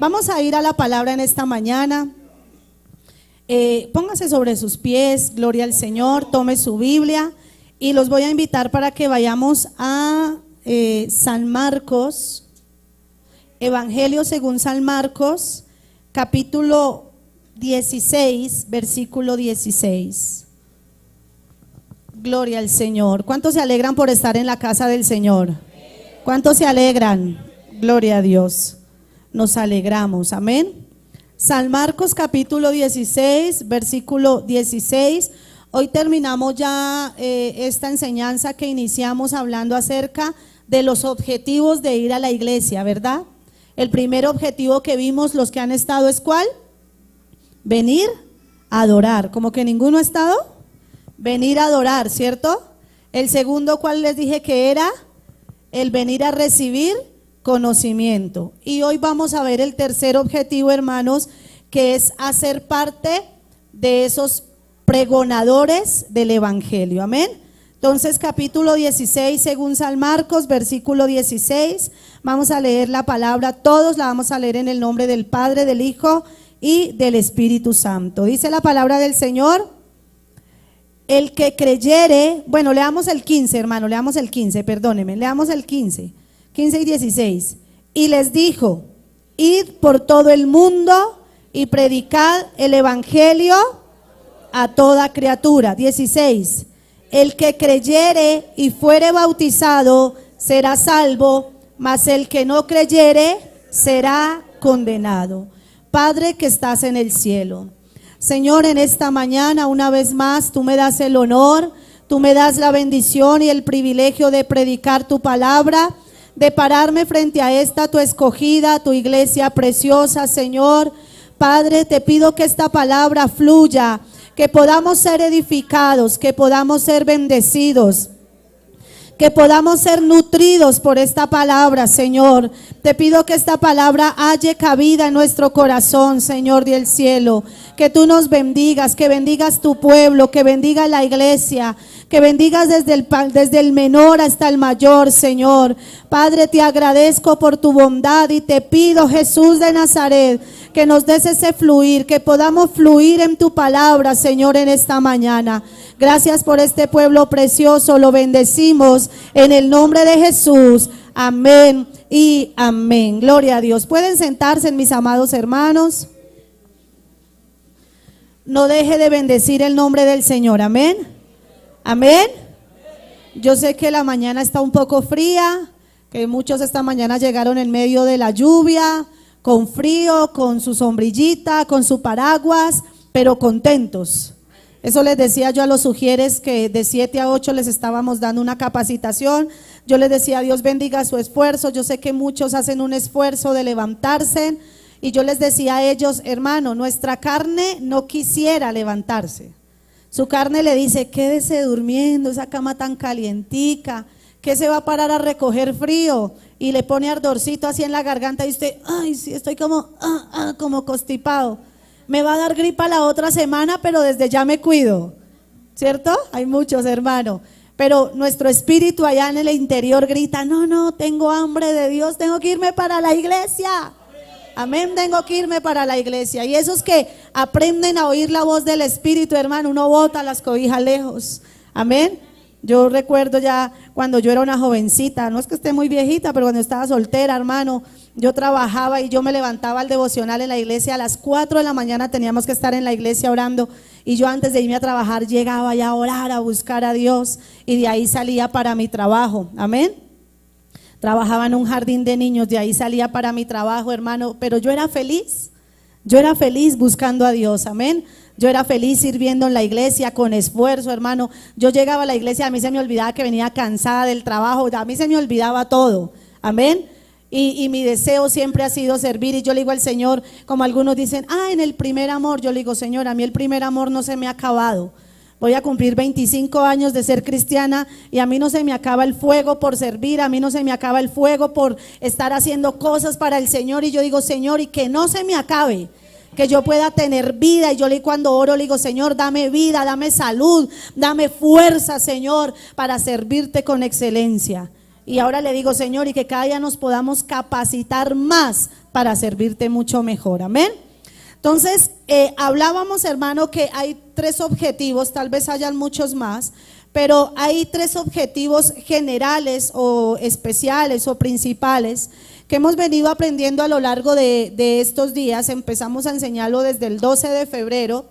Vamos a ir a la palabra en esta mañana. Póngase sobre sus pies, gloria al Señor, tome su Biblia y los voy a invitar para que vayamos a San Marcos, Evangelio según San Marcos, capítulo 16, versículo 16. Gloria al Señor. ¿Cuántos se alegran por estar en la casa del Señor? ¿Cuántos se alegran? Gloria a Dios. Nos alegramos, amén. San Marcos capítulo 16, versículo 16. Hoy terminamos ya esta enseñanza que iniciamos hablando acerca de los objetivos de ir a la iglesia, ¿verdad? El primer objetivo que vimos los que han estado es ¿cuál? Venir a adorar. ¿Como que ninguno ha estado? Venir a adorar, ¿cierto? El segundo, ¿cuál les dije que era? El venir a recibir conocimiento. Y hoy vamos a ver el tercer objetivo, hermanos, que es hacer parte de esos pregonadores del evangelio, amén. Entonces, capítulo 16 según San Marcos, versículo 16, vamos a leer la palabra, todos la vamos a leer en el nombre del Padre, del Hijo y del Espíritu Santo. Dice la palabra del Señor: el que creyere, bueno, leamos el 15, hermano, leamos el 15, perdóneme, leamos el 15 y 16. Y les dijo: id por todo el mundo y predicad el evangelio a toda criatura. 16. El que creyere y fuere bautizado será salvo, mas el que no creyere será condenado. Padre que estás en el cielo, Señor, en esta mañana una vez más tú me das el honor, tú me das la bendición y el privilegio de predicar tu palabra, de pararme frente a esta tu escogida, tu iglesia preciosa, Señor. Padre, te pido que esta palabra fluya, que podamos ser edificados, que podamos ser bendecidos, que podamos ser nutridos por esta palabra, Señor. Te pido que esta palabra halle cabida en nuestro corazón, Señor del cielo. Que tú nos bendigas, que bendigas tu pueblo, que bendiga la iglesia, que bendigas desde el menor hasta el mayor, Señor. Padre, te agradezco por tu bondad y te pido, Jesús de Nazaret, que nos des ese fluir, que podamos fluir en tu palabra, Señor, en esta mañana. Gracias por este pueblo precioso, lo bendecimos en el nombre de Jesús. Amén y amén. Gloria a Dios. Pueden sentarse, mis amados hermanos. No deje de bendecir el nombre del Señor. Amén. Amén. Yo sé que la mañana está un poco fría, que muchos esta mañana llegaron en medio de la lluvia, con frío, con su sombrillita, con su paraguas, pero contentos. Eso les decía yo a los sugieres que de 7 a 8 les estábamos dando una capacitación. Yo les decía: Dios bendiga su esfuerzo. Yo sé que muchos hacen un esfuerzo de levantarse y yo les decía a ellos: hermano, nuestra carne no quisiera levantarse. Su carne le dice: quédese durmiendo, esa cama tan calientica, que se va a parar a recoger frío, y le pone ardorcito así en la garganta y usted: ay, sí, estoy como constipado. Me va a dar gripa la otra semana, pero desde ya me cuido, ¿cierto? Hay muchos, hermano, pero nuestro espíritu allá en el interior grita: no, tengo hambre de Dios, tengo que irme para la iglesia. Amén, tengo que irme para la iglesia. Y esos que aprenden a oír la voz del Espíritu, hermano, uno bota las cobijas lejos. Amén. Yo recuerdo ya cuando yo era una jovencita, no es que esté muy viejita, pero cuando estaba soltera, hermano, yo trabajaba y yo me levantaba al devocional en la iglesia a las 4 de la mañana, teníamos que estar en la iglesia orando, y yo antes de irme a trabajar llegaba ya a orar, a buscar a Dios, y de ahí salía para mi trabajo. Amén. Trabajaba en un jardín de niños, de ahí salía para mi trabajo, hermano, pero yo era feliz buscando a Dios. Amén. Yo era feliz sirviendo en la iglesia con esfuerzo, hermano. Yo llegaba a la iglesia, a mí se me olvidaba que venía cansada del trabajo, a mí se me olvidaba todo. Amén. Y mi deseo siempre ha sido servir, y yo le digo al Señor, como algunos dicen: en el primer amor. Yo le digo: Señor, a mí el primer amor no se me ha acabado. Voy a cumplir 25 años de ser cristiana y a mí no se me acaba el fuego por servir, a mí no se me acaba el fuego por estar haciendo cosas para el Señor. Y yo digo: Señor, y que no se me acabe, que yo pueda tener vida. Y yo cuando oro le digo: Señor, dame vida, dame salud, dame fuerza, Señor, para servirte con excelencia. Y ahora le digo: Señor, y que cada día nos podamos capacitar más para servirte mucho mejor. Amén. Entonces, hablábamos, hermano, que hay 3 objetivos, tal vez hayan muchos más, pero hay 3 objetivos generales o especiales o principales que hemos venido aprendiendo a lo largo de estos días. Empezamos a enseñarlo desde el 12 de febrero,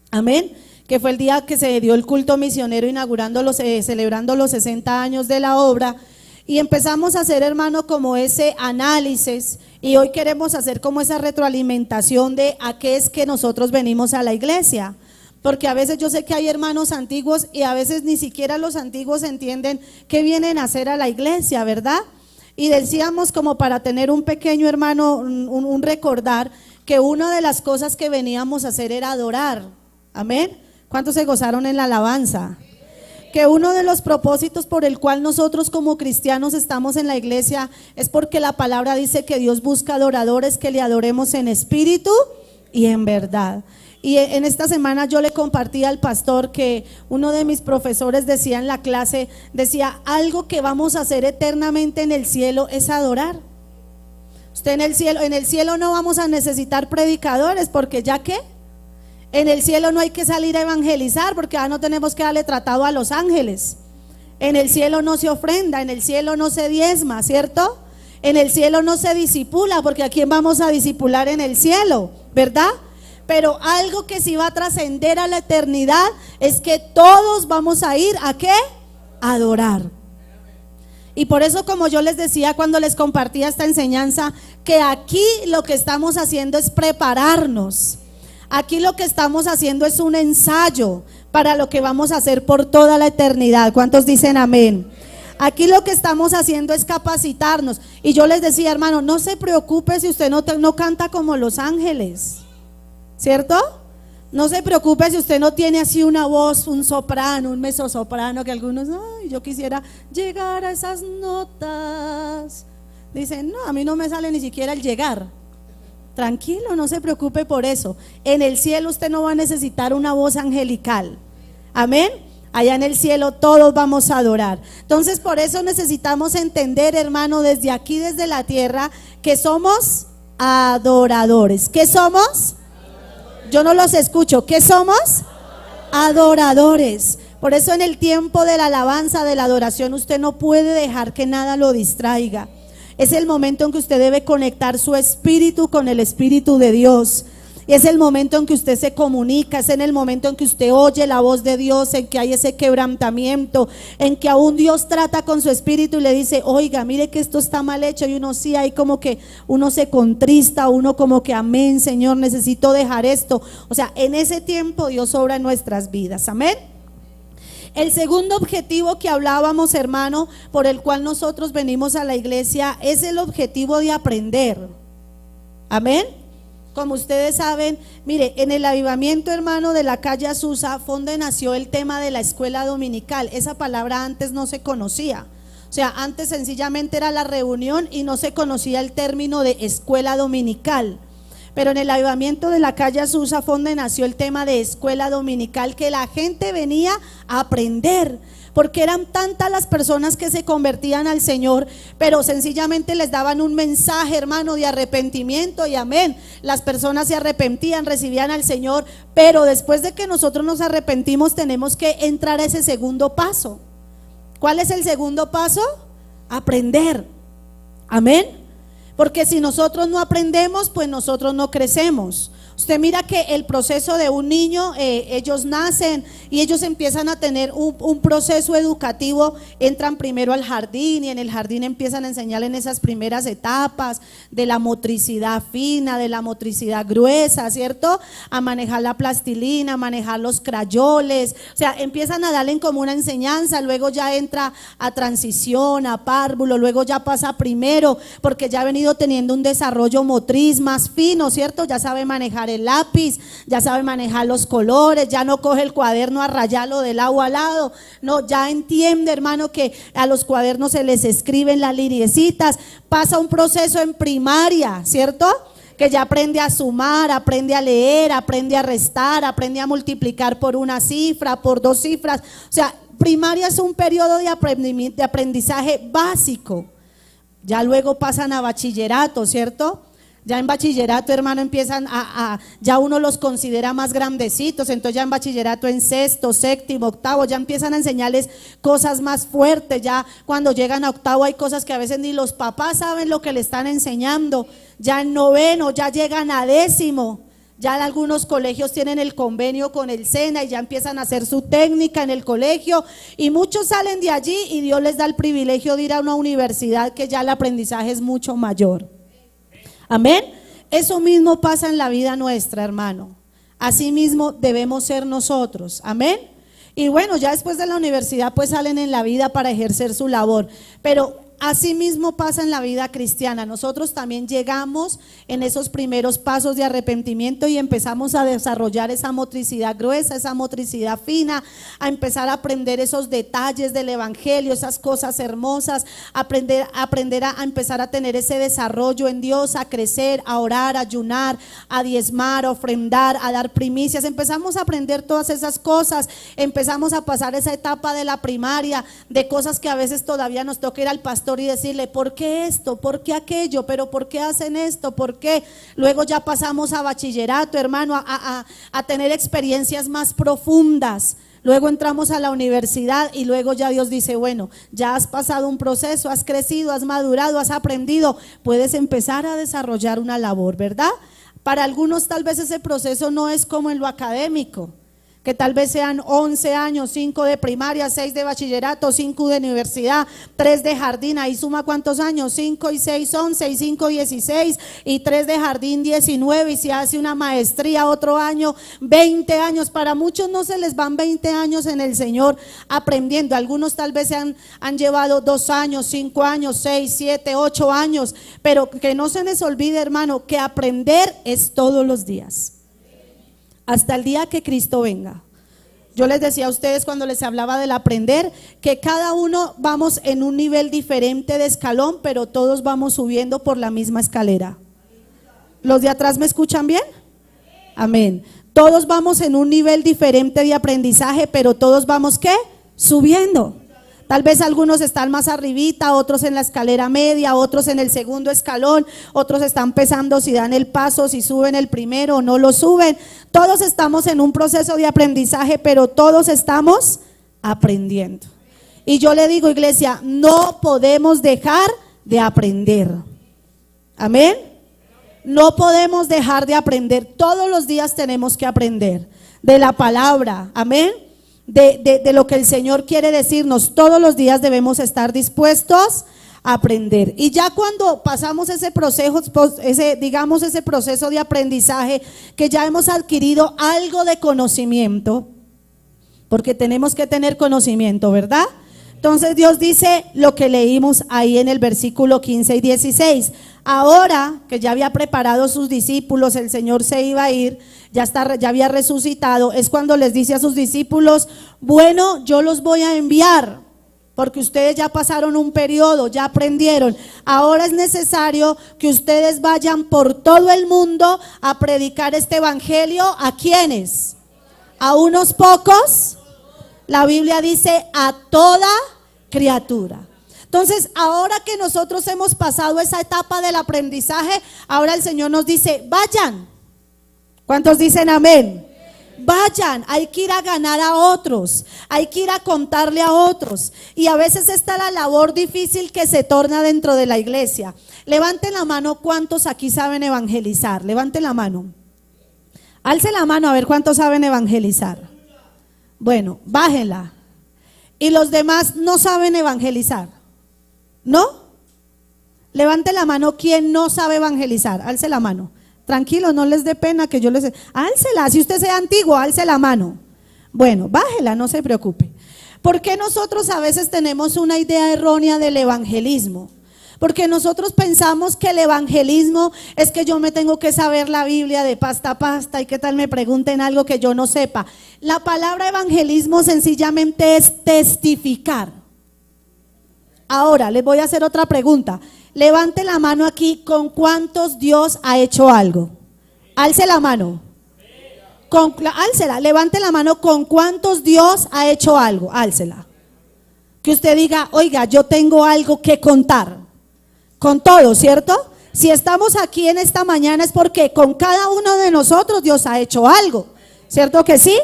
amén, que fue el día que se dio el culto misionero celebrando los 60 años de la obra. Y empezamos a hacer, hermano, como ese análisis, y hoy queremos hacer como esa retroalimentación de a qué es que nosotros venimos a la iglesia. Porque a veces yo sé que hay hermanos antiguos y a veces ni siquiera los antiguos entienden qué vienen a hacer a la iglesia, ¿verdad? Y decíamos, como para tener un pequeño, hermano, un recordar, que una de las cosas que veníamos a hacer era adorar. Amén. ¿Cuántos se gozaron en la alabanza? Que uno de los propósitos por el cual nosotros como cristianos estamos en la iglesia es porque la palabra dice que Dios busca adoradores que le adoremos en espíritu y en verdad. Y en esta semana yo le compartí al pastor que uno de mis profesores decía en la clase, decía, algo que vamos a hacer eternamente en el cielo es adorar. Usted en el cielo no vamos a necesitar predicadores, porque ya que en el cielo no hay que salir a evangelizar, porque ya no tenemos que darle tratado a los ángeles. En el cielo no se ofrenda, en el cielo no se diezma, ¿cierto? En el cielo no se disipula, porque ¿a quién vamos a disipular en el cielo? ¿Verdad? Pero algo que sí va a trascender a la eternidad es que todos vamos a ir ¿a qué? A adorar. Y por eso, como yo les decía cuando les compartía esta enseñanza, que aquí lo que estamos haciendo es prepararnos. Aquí lo que estamos haciendo es un ensayo para lo que vamos a hacer por toda la eternidad. ¿Cuántos dicen amén? Aquí lo que estamos haciendo es capacitarnos. Y yo les decía, hermano, no se preocupe si usted no canta como los ángeles, ¿cierto? No se preocupe si usted no tiene así una voz, un soprano, un mezzosoprano, que algunos, ay, yo quisiera llegar a esas notas. Dicen, no, a mí no me sale ni siquiera el llegar. Tranquilo, no se preocupe por eso. En el cielo usted no va a necesitar una voz angelical. Amén. Allá en el cielo todos vamos a adorar. Entonces, por eso necesitamos entender, hermano, desde aquí, desde la tierra, que somos adoradores. ¿Qué somos? Yo no los escucho. ¿Qué somos? Adoradores. Por eso en el tiempo de la alabanza, de la adoración, usted no puede dejar que nada lo distraiga. Es el momento en que usted debe conectar su espíritu con el Espíritu de Dios. Y es el momento en que usted se comunica, es en el momento en que usted oye la voz de Dios, en que hay ese quebrantamiento, en que aún Dios trata con su espíritu y le dice, oiga, mire que esto está mal hecho. Y uno sí, hay como que uno se contrista, uno como que amén, Señor, necesito dejar esto. O sea, en ese tiempo Dios obra en nuestras vidas, amén. El segundo objetivo que hablábamos, hermano, por el cual nosotros venimos a la iglesia, es el objetivo de aprender. Amén. Como ustedes saben, mire, en el avivamiento, hermano, de la calle Azusa fue donde nació el tema de la escuela dominical. Esa palabra antes no se conocía. O sea, antes sencillamente era la reunión y no se conocía el término de escuela dominical. Pero en el avivamiento de la calle Azusa fue donde nació el tema de escuela dominical, que la gente venía a aprender, porque eran tantas las personas que se convertían al Señor, pero sencillamente les daban un mensaje, hermano, de arrepentimiento, y amén, las personas se arrepentían, recibían al Señor, pero después de que nosotros nos arrepentimos tenemos que entrar a ese segundo paso. ¿Cuál es el segundo paso? Aprender, amén. Porque si nosotros no aprendemos, pues nosotros no crecemos. Usted mira que el proceso de un niño, ellos nacen y ellos empiezan a tener un proceso educativo. Entran primero al jardín y en el jardín empiezan a enseñarle en esas primeras etapas de la motricidad fina, de la motricidad gruesa, ¿cierto? A manejar la plastilina, a manejar los crayoles. O sea, empiezan a darle como una enseñanza. Luego ya entra a transición, a párvulo, luego ya pasa a primero, porque ya ha venido teniendo un desarrollo motriz más fino, ¿cierto? Ya sabe manejar el lápiz, ya sabe manejar los colores, ya no coge el cuaderno a rayarlo de lado a lado, no, ya entiende, hermano, que a los cuadernos se les escriben las liniecitas. Pasa un proceso en primaria, ¿cierto? Que ya aprende a sumar, aprende a leer, aprende a restar, aprende a multiplicar por una cifra, por dos cifras. O sea, primaria es un periodo de aprendizaje básico. Ya luego pasan a bachillerato, ¿cierto? Ya en bachillerato, hermano, empiezan ya uno los considera más grandecitos, entonces ya en bachillerato en sexto, séptimo, octavo, ya empiezan a enseñarles cosas más fuertes. Ya cuando llegan a octavo hay cosas que a veces ni los papás saben lo que le están enseñando. Ya en noveno, ya llegan a décimo. Ya algunos colegios tienen el convenio con el SENA y ya empiezan a hacer su técnica en el colegio, y muchos salen de allí y Dios les da el privilegio de ir a una universidad que ya el aprendizaje es mucho mayor. Amén. Eso mismo pasa en la vida nuestra, hermano. Así mismo debemos ser nosotros. Amén. Y bueno, ya después de la universidad pues salen en la vida para ejercer su labor, pero así mismo pasa en la vida cristiana. Nosotros también llegamos en esos primeros pasos de arrepentimiento y empezamos a desarrollar esa motricidad gruesa, esa motricidad fina, a empezar a aprender esos detalles del evangelio, esas cosas hermosas, aprender a empezar a tener ese desarrollo en Dios, a crecer, a orar, a ayunar, a diezmar, a ofrendar, a dar primicias. Empezamos a aprender todas esas cosas, empezamos a pasar esa etapa de la primaria, de cosas que a veces todavía nos toca ir al pastor y decirle, ¿por qué esto? ¿Por qué aquello? ¿Pero por qué hacen esto? ¿Por qué? Luego ya pasamos a bachillerato, hermano, a tener experiencias más profundas. Luego entramos a la universidad y luego ya Dios dice, bueno, ya has pasado un proceso, has crecido, has madurado, has aprendido, puedes empezar a desarrollar una labor, ¿verdad? Para algunos tal vez ese proceso no es como en lo académico, que tal vez sean 11 años, 5 de primaria, 6 de bachillerato, 5 de universidad, 3 de jardín. Ahí suma cuántos años, 5 y 6, 11, y 5, 16, y 3 de jardín, 19, y si hace una maestría otro año, 20 años. Para muchos no se les van 20 años en el Señor aprendiendo. Algunos tal vez han llevado 2 años, 5 años, 6, 7, 8 años, pero que no se les olvide, hermano, que aprender es todos los días, hasta el día que Cristo venga. Yo les decía a ustedes cuando les hablaba del aprender, que cada uno vamos en un nivel diferente de escalón, pero todos vamos subiendo por la misma escalera. ¿Los de atrás me escuchan bien? Amén. Todos vamos en un nivel diferente de aprendizaje, pero todos vamos, ¿qué? Subiendo. Tal vez algunos están más arribita, otros en la escalera media, otros en el segundo escalón, otros están pesando si dan el paso, si suben el primero o no lo suben. Todos estamos en un proceso de aprendizaje, pero todos estamos aprendiendo. Y yo le digo, iglesia, no podemos dejar de aprender. Amén. No podemos dejar de aprender. Todos los días tenemos que aprender de la palabra. Amén. De lo que el Señor quiere decirnos. Todos los días debemos estar dispuestos a aprender. Y ya cuando pasamos ese proceso, ese proceso de aprendizaje, que ya hemos adquirido algo de conocimiento, porque tenemos que tener conocimiento, ¿verdad? Entonces Dios dice lo que leímos ahí en el versículo 15 y 16. Ahora que ya había preparado sus discípulos, el Señor se iba a ir, ya había resucitado, es cuando les dice a sus discípulos, bueno, yo los voy a enviar, porque ustedes ya pasaron un periodo, ya aprendieron. Ahora es necesario que ustedes vayan por todo el mundo a predicar este evangelio. ¿A quiénes? ¿A unos pocos? La Biblia dice a toda criatura. Entonces, ahora que nosotros hemos pasado esa etapa del aprendizaje, ahora el Señor nos dice, vayan. ¿Cuántos dicen amén? Vayan, hay que ir a ganar a otros, hay que ir a contarle a otros. Y a veces está la labor difícil que se torna dentro de la iglesia. Levanten la mano, ¿cuántos aquí saben evangelizar? Levanten la mano. Alce la mano a ver cuántos saben evangelizar. Bueno, bájenla. ¿Y los demás no saben evangelizar? ¿No? Levante la mano quien no sabe evangelizar. Alce la mano. Tranquilo, no les dé pena que yo les... Álcela, si usted sea antiguo, alce la mano. Bueno, bájela, no se preocupe. ¿Por qué nosotros a veces tenemos una idea errónea del evangelismo? Porque nosotros pensamos que el evangelismo es que yo me tengo que saber la Biblia de pasta a pasta y qué tal me pregunten algo que yo no sepa. La palabra evangelismo sencillamente es testificar. Ahora les voy a hacer otra pregunta. Levante la mano aquí, ¿con cuántos Dios ha hecho algo? Alce la mano. Álcela, levante la mano, ¿con cuántos Dios ha hecho algo? Álcela. Que usted diga, oiga, yo tengo algo que contar. Con todo, ¿cierto? Si estamos aquí en esta mañana es porque con cada uno de nosotros Dios ha hecho algo, ¿cierto que sí?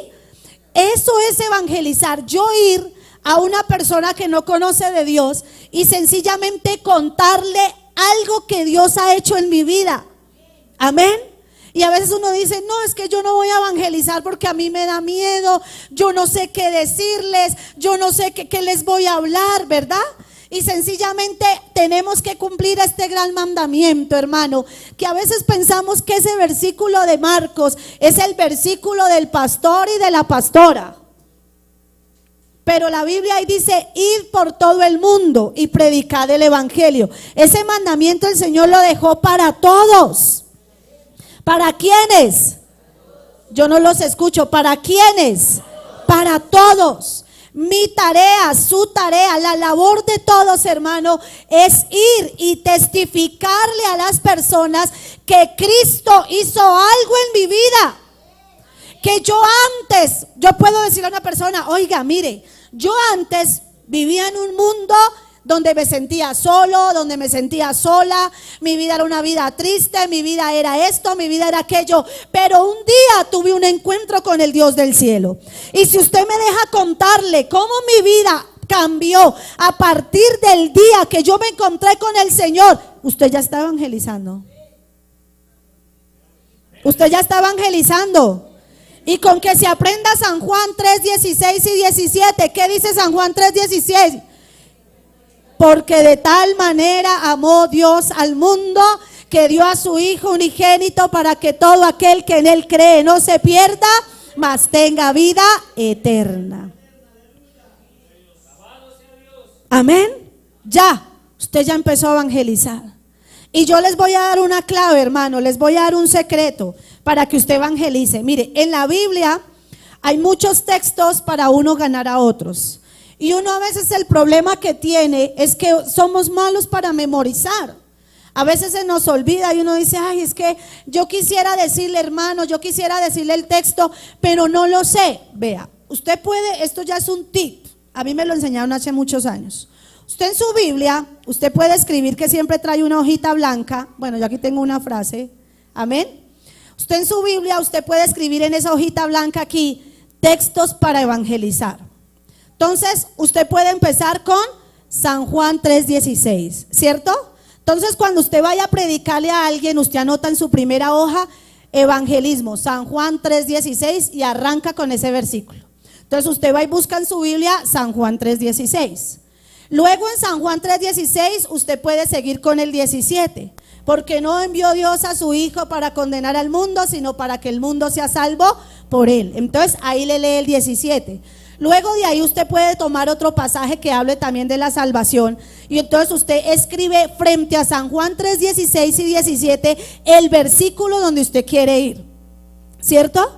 Eso es evangelizar, yo ir a una persona que no conoce de Dios y sencillamente contarle algo que Dios ha hecho en mi vida. Amén. Y a veces uno dice, no, es que yo no voy a evangelizar porque a mí me da miedo, yo no sé qué decirles, yo no sé qué les voy a hablar, ¿verdad? Y sencillamente tenemos que cumplir este gran mandamiento, hermano, que a veces pensamos que ese versículo de Marcos es el versículo del pastor y de la pastora. Pero la Biblia ahí dice, id por todo el mundo y predicad el evangelio. Ese mandamiento el Señor lo dejó para todos. ¿Para quiénes? Yo no los escucho. ¿Para quiénes? Para todos. Mi tarea, su tarea, la labor de todos, hermano, es ir y testificarle a las personas que Cristo hizo algo en mi vida. Que yo puedo decirle a una persona, oiga, mire, yo antes vivía en un mundo donde me sentía solo, donde me sentía sola, mi vida era una vida triste, mi vida era esto, mi vida era aquello, pero un día tuve un encuentro con el Dios del cielo. Y si usted me deja contarle cómo mi vida cambió a partir del día que yo me encontré con el Señor, usted ya está evangelizando. Usted ya está evangelizando. Y con que se aprenda San Juan 3:16 y 17. ¿Qué dice San Juan 3:16? Porque de tal manera amó Dios al mundo que dio a su Hijo unigénito para que todo aquel que en Él cree no se pierda, mas tenga vida eterna. Amén. Ya, usted ya empezó a evangelizar. Y yo les voy a dar una clave, hermano, les voy a dar un secreto para que usted evangelice. Mire, en la Biblia hay muchos textos para uno ganar a otros. Y uno a veces el problema que tiene es que somos malos para memorizar. A veces se nos olvida y uno dice, ay, es que yo quisiera decirle, hermano, yo quisiera decirle el texto, pero no lo sé. Vea, usted puede, esto ya es un tip, a mí me lo enseñaron hace muchos años. Usted en su Biblia, usted puede escribir, que siempre trae una hojita blanca. Bueno, yo aquí tengo una frase, amén. Usted en su Biblia, usted puede escribir en esa hojita blanca aquí, textos para evangelizar. Entonces, usted puede empezar con San Juan 3:16, ¿cierto? Entonces, cuando usted vaya a predicarle a alguien, usted anota en su primera hoja, evangelismo, San Juan 3:16, y arranca con ese versículo. Entonces, usted va y busca en su Biblia San Juan 3:16. Luego en San Juan 3:16 usted puede seguir con el 17, porque no envió Dios a su Hijo para condenar al mundo, sino para que el mundo sea salvo por él. Entonces ahí le lee el 17. Luego de ahí usted puede tomar otro pasaje que hable también de la salvación, y entonces usted escribe frente a San Juan 3:16 y 17 el versículo donde usted quiere ir, ¿cierto?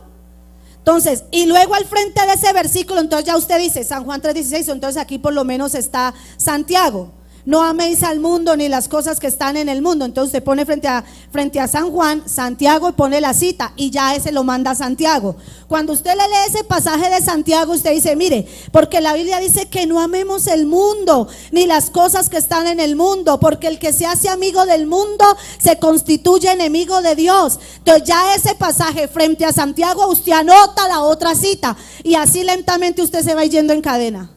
Entonces, y luego al frente de ese versículo, entonces ya usted dice San Juan 3:16, entonces aquí por lo menos está Santiago. No améis al mundo ni las cosas que están en el mundo. Entonces usted pone frente a San Juan, Santiago, y pone la cita, y ya ese lo manda a Santiago. Cuando usted le lee ese pasaje de Santiago, usted dice, mire, porque la Biblia dice que no amemos el mundo ni las cosas que están en el mundo, porque el que se hace amigo del mundo se constituye enemigo de Dios. Entonces ya ese pasaje frente a Santiago, usted anota la otra cita, y así lentamente usted se va yendo en cadena.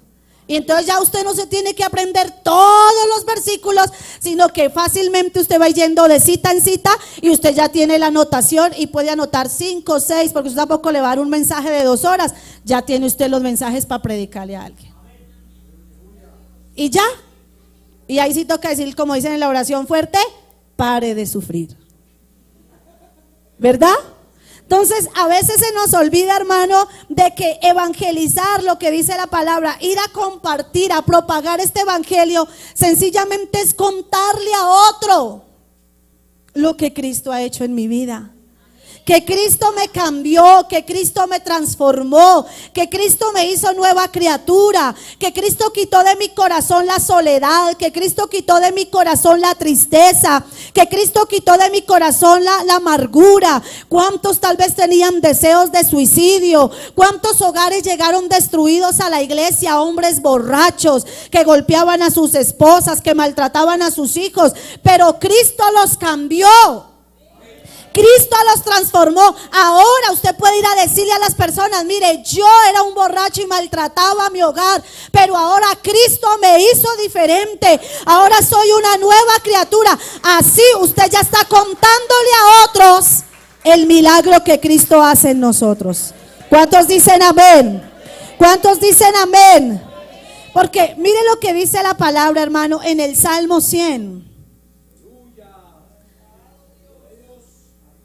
Y entonces ya usted no se tiene que aprender todos los versículos, sino que fácilmente usted va yendo de cita en cita, y usted ya tiene la anotación y puede anotar 5, 6, porque usted tampoco le va a dar un mensaje de 2 horas. Ya tiene usted los mensajes para predicarle a alguien. Y ya. Y ahí sí toca decir, como dicen en la oración fuerte, pare de sufrir. ¿Verdad? Entonces a veces se nos olvida, hermano, de que evangelizar, lo que dice la palabra, ir a compartir, a propagar este evangelio, sencillamente es contarle a otro lo que Cristo ha hecho en mi vida. que Cristo me cambió, que Cristo me transformó, que Cristo me hizo nueva criatura, que Cristo quitó de mi corazón la soledad, que Cristo quitó de mi corazón la tristeza, que Cristo quitó de mi corazón la amargura. ¿Cuántos tal vez tenían deseos de suicidio? ¿Cuántos hogares llegaron destruidos a la iglesia? Hombres borrachos que golpeaban a sus esposas, que maltrataban a sus hijos, pero Cristo los cambió. Cristo los transformó. Ahora usted puede ir a decirle a las personas: mire, yo era un borracho y maltrataba mi hogar, pero ahora Cristo me hizo diferente. Ahora soy una nueva criatura. Así usted ya está contándole a otros el milagro que Cristo hace en nosotros. ¿Cuántos dicen amén? ¿Cuántos dicen amén? Porque mire lo que dice la palabra, hermano, en el Salmo 100.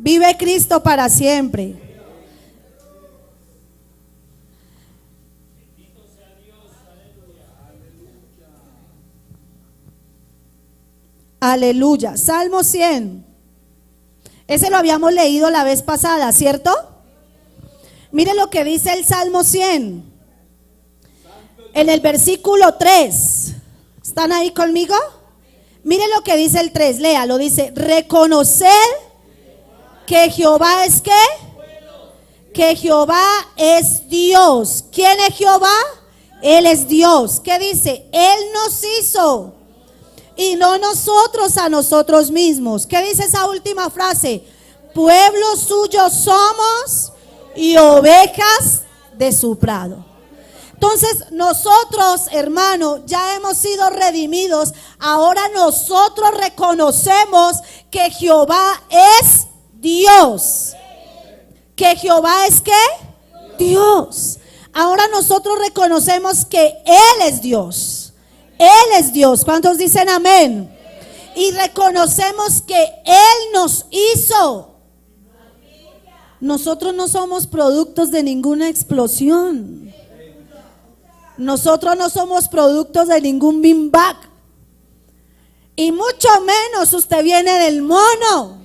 Vive Cristo para siempre. Aleluya. Salmo 100. Ese lo habíamos leído la vez pasada, ¿cierto? Mire lo que dice el Salmo 100. En el versículo 3. ¿Están ahí conmigo? Mire lo que dice el 3. Léalo. Dice: reconocer que Jehová es ¿qué? Que Jehová es Dios. ¿Quién es Jehová? Él es Dios. ¿Qué dice? Él nos hizo y no nosotros a nosotros mismos. ¿Qué dice esa última frase? Pueblo suyo somos y ovejas de su prado. Entonces nosotros, hermano, ya hemos sido redimidos. Ahora nosotros reconocemos que Jehová es Dios. ¿Que Jehová es qué? Dios. Ahora nosotros reconocemos que Él es Dios. Él es Dios. ¿Cuántos dicen amén? Y reconocemos que Él nos hizo. Nosotros no somos productos de ninguna explosión. Nosotros no somos productos de ningún Big Bang. Y mucho menos usted viene del mono.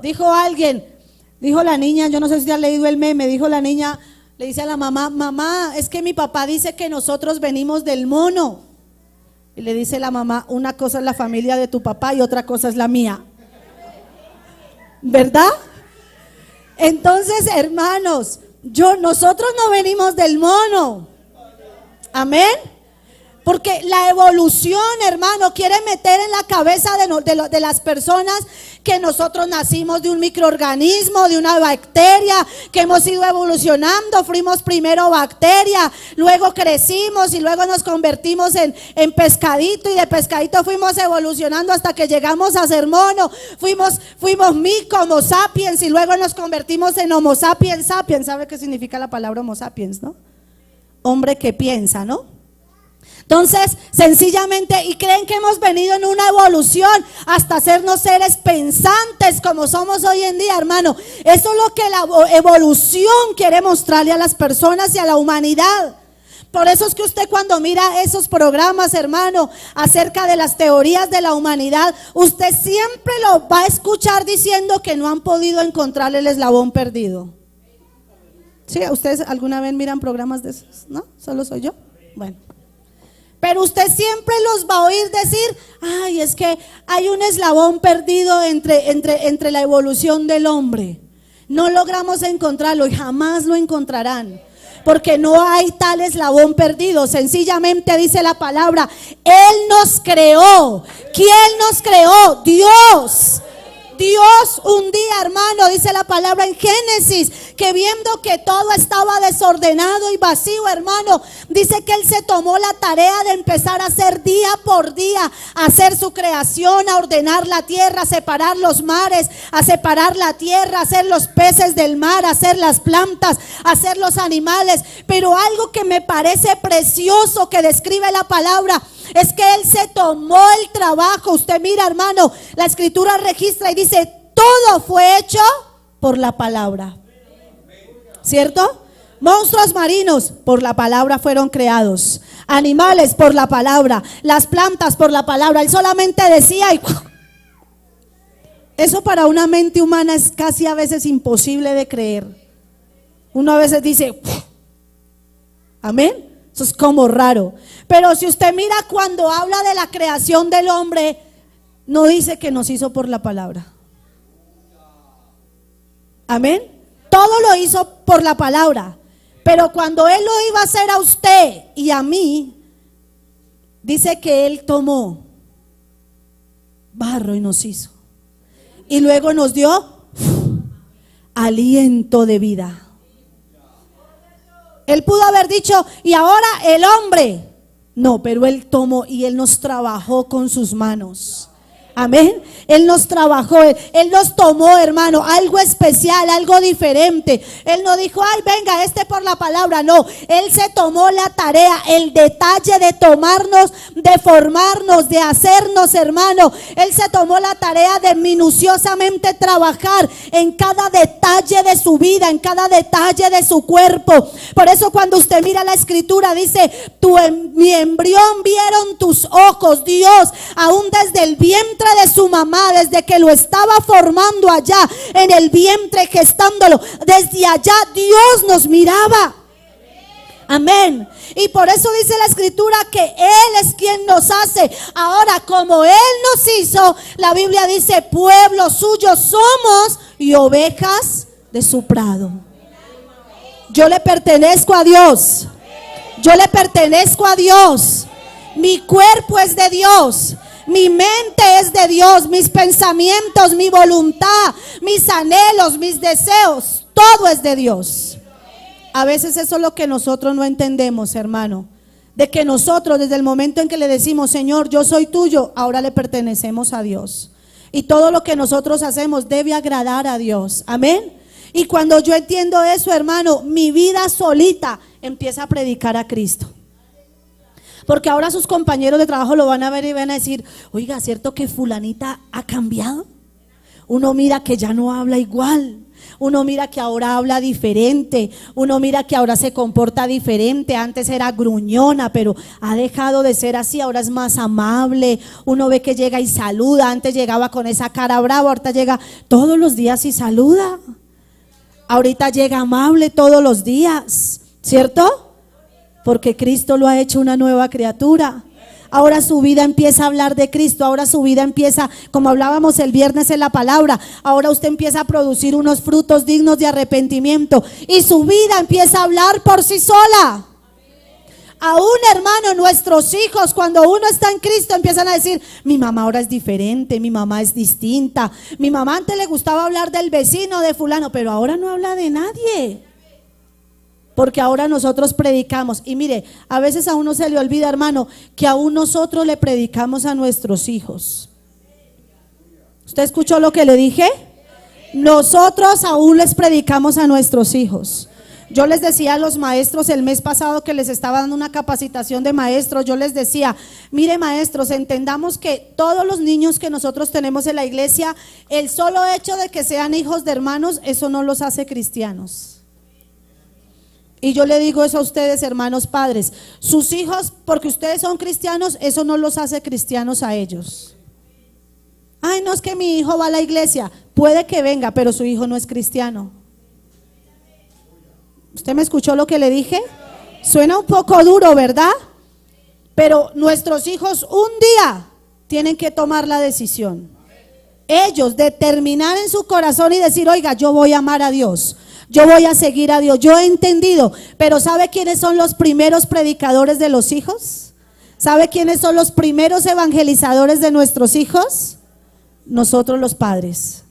Dijo alguien, dijo la niña, yo no sé si ha leído el meme, dijo la niña, le dice a la mamá: mamá, es que mi papá dice que nosotros venimos del mono. Y le dice la mamá: una cosa es la familia de tu papá y otra cosa es la mía. ¿Verdad? Entonces, hermanos, nosotros no venimos del mono. Amén. Porque la evolución, hermano, quiere meter en la cabeza de las personas que nosotros nacimos de un microorganismo, de una bacteria, que hemos ido evolucionando. Fuimos primero bacteria, luego crecimos y luego nos convertimos en pescadito, y de pescadito fuimos evolucionando hasta que llegamos a ser mono. Fuimos mico, homo sapiens, y luego nos convertimos en homo sapiens sapiens. ¿Sabe qué significa la palabra homo sapiens, no? Hombre que piensa, ¿no? Entonces, sencillamente, y creen que hemos venido en una evolución hasta hacernos seres pensantes como somos hoy en día, hermano. Eso es lo que la evolución quiere mostrarle a las personas y a la humanidad. Por eso es que usted, cuando mira esos programas, hermano, acerca de las teorías de la humanidad, usted siempre lo va a escuchar diciendo que no han podido encontrar el eslabón perdido. ¿Sí? ¿Ustedes alguna vez miran programas de esos? ¿No? ¿Solo soy yo? Bueno. Pero usted siempre los va a oír decir: ay, es que hay un eslabón perdido entre la evolución del hombre. No logramos encontrarlo y jamás lo encontrarán, porque no hay tal eslabón perdido. Sencillamente dice la palabra: Él nos creó. ¿Quién nos creó? Dios. Dios un día, hermano, dice la palabra en Génesis, que viendo que todo estaba desordenado y vacío, hermano, dice que Él se tomó la tarea de empezar a hacer día por día, a hacer su creación, a ordenar la tierra, a separar los mares, a separar la tierra, a hacer los peces del mar, a hacer las plantas, a hacer los animales. Pero algo que me parece precioso que describe la palabra es que Él se tomó el trabajo. Usted mira, hermano, la escritura registra y dice: todo fue hecho por la palabra. ¿Cierto? Monstruos marinos por la palabra fueron creados, animales por la palabra, las plantas por la palabra. Él solamente decía y Eso para una mente humana es casi a veces imposible de creer. Uno a veces dice, amén, eso es como raro. Pero si usted mira cuando habla de la creación del hombre, no dice que nos hizo por la palabra. Amén. Todo lo hizo por la palabra. Pero cuando Él lo iba a hacer a usted y a mí, dice que Él tomó barro y nos hizo. Y luego nos dio aliento de vida. Él pudo haber dicho, y ahora el hombre. No, pero Él tomó y Él nos trabajó con sus manos. Amén. Él nos trabajó, Él nos tomó, hermano, algo especial, algo diferente. Él no dijo, ay, venga, por la palabra. No, Él se tomó la tarea, el detalle de tomarnos, de formarnos, de hacernos, hermano. Él se tomó la tarea de minuciosamente trabajar en cada detalle de su vida, en cada detalle de su cuerpo. Por eso cuando usted mira la escritura dice, mi embrión vieron tus ojos, Dios, aún desde el vientre de su mamá, desde que lo estaba formando allá en el vientre, gestándolo, desde allá Dios nos miraba. Amén. Y por eso dice la escritura que Él es quien nos hace. Ahora, como Él nos hizo, la Biblia dice, pueblo suyo somos y ovejas de su prado. Yo le pertenezco a Dios. Yo le pertenezco a Dios. Mi cuerpo es de Dios. Mi mente es de Dios, mis pensamientos, mi voluntad, mis anhelos, mis deseos, todo es de Dios. A veces eso es lo que nosotros no entendemos, hermano. De que nosotros desde el momento en que le decimos, Señor, yo soy tuyo, ahora le pertenecemos a Dios. Y todo lo que nosotros hacemos debe agradar a Dios. Amén. Y cuando yo entiendo eso, hermano, mi vida solita empieza a predicar a Cristo. Porque ahora sus compañeros de trabajo lo van a ver y van a decir, oiga, ¿cierto que fulanita ha cambiado? Uno mira que ya no habla igual. Uno mira que ahora habla diferente. Uno mira que ahora se comporta diferente. Antes era gruñona, pero ha dejado de ser así. Ahora es más amable. Uno ve que llega y saluda. Antes llegaba con esa cara brava. Ahorita llega todos los días y saluda. Ahorita llega amable todos los días, ¿cierto? Porque Cristo lo ha hecho una nueva criatura. Ahora su vida empieza a hablar de Cristo. Ahora su vida empieza, como hablábamos el viernes en la palabra, ahora usted empieza a producir unos frutos dignos de arrepentimiento. Y su vida empieza a hablar por sí sola. Aún, hermano, nuestros hijos, cuando uno está en Cristo, empiezan a decir, mi mamá ahora es diferente, mi mamá es distinta. Mi mamá antes le gustaba hablar del vecino, de fulano, pero ahora no habla de nadie. Porque ahora nosotros predicamos. Y mire, a veces a uno se le olvida, hermano, que aún nosotros le predicamos a nuestros hijos. ¿Usted escuchó lo que le dije? Nosotros aún les predicamos a nuestros hijos. Yo les decía a los maestros el mes pasado que les estaba dando una capacitación de maestros, yo les decía, mire maestros, entendamos que todos los niños que nosotros tenemos en la iglesia, el solo hecho de que sean hijos de hermanos, eso no los hace cristianos. Y yo le digo eso a ustedes, hermanos padres, sus hijos, porque ustedes son cristianos, eso no los hace cristianos a ellos. Ay, no, es que mi hijo va a la iglesia. Puede que venga, pero su hijo no es cristiano. ¿Usted me escuchó lo que le dije? Suena un poco duro, ¿verdad? Pero nuestros hijos un día tienen que tomar la decisión. Ellos determinar en su corazón y decir, oiga, yo voy a amar a Dios. Yo voy a seguir a Dios. Yo he entendido. Pero ¿sabe quiénes son los primeros predicadores de los hijos? ¿Sabe quiénes son los primeros evangelizadores de nuestros hijos? Nosotros los padres.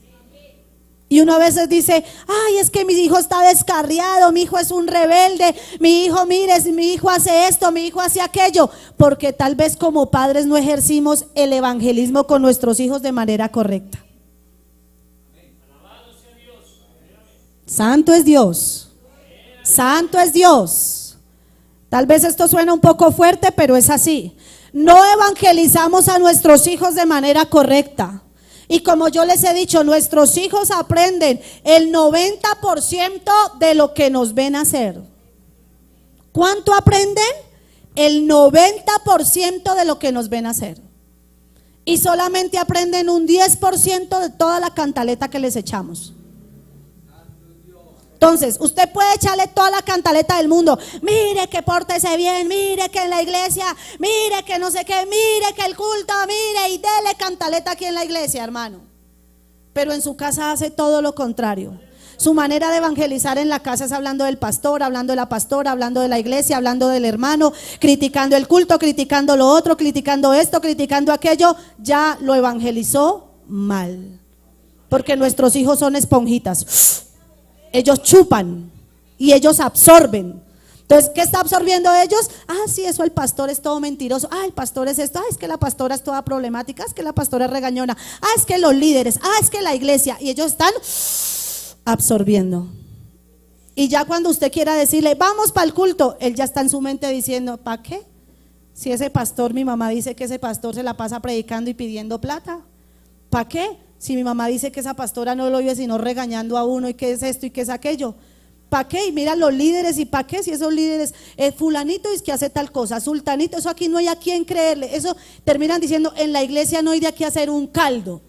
Y uno a veces dice, ay, es que mi hijo está descarriado, mi hijo es un rebelde, mi hijo, mire, mi hijo hace esto, mi hijo hace aquello. Porque tal vez como padres no ejercimos el evangelismo con nuestros hijos de manera correcta. Santo es Dios. Santo es Dios. Tal vez esto suena un poco fuerte, pero es así. No evangelizamos a nuestros hijos de manera correcta. Y como yo les he dicho, nuestros hijos aprenden el 90% de lo que nos ven hacer. ¿Cuánto aprenden? El 90% de lo que nos ven hacer. y solamente aprenden un 10% de toda la cantaleta que les echamos. Entonces, usted puede echarle toda la cantaleta del mundo. Mire que pórtese bien, mire que en la iglesia, mire que no sé qué, mire que el culto, mire, y dele cantaleta aquí en la iglesia, hermano. Pero en su casa hace todo lo contrario. Su manera de evangelizar en la casa es hablando del pastor, hablando de la pastora, hablando de la iglesia, hablando del hermano, criticando el culto, criticando lo otro, criticando esto, criticando aquello. Ya lo evangelizó mal. Porque nuestros hijos son esponjitas. Ellos chupan y ellos absorben. Entonces, ¿qué está absorbiendo ellos? Sí, eso el pastor es todo mentiroso. El pastor es esto. Es que la pastora es toda problemática. Es que la pastora es regañona. Es que los líderes. Es que la iglesia. Y ellos están absorbiendo. Y ya cuando usted quiera decirle, vamos para el culto, él ya está en su mente diciendo, ¿para qué? Si ese pastor, mi mamá dice que ese pastor se la pasa predicando y pidiendo plata. ¿Para qué? Si mi mamá dice que esa pastora no lo oye sino regañando a uno y que es esto y que es aquello. ¿Para qué? Y mira los líderes, ¿y para qué? Si esos líderes, fulanito es que hace tal cosa, sultanito, eso aquí no hay a quien creerle. Eso terminan diciendo, en la iglesia no hay de aquí a hacer un caldo.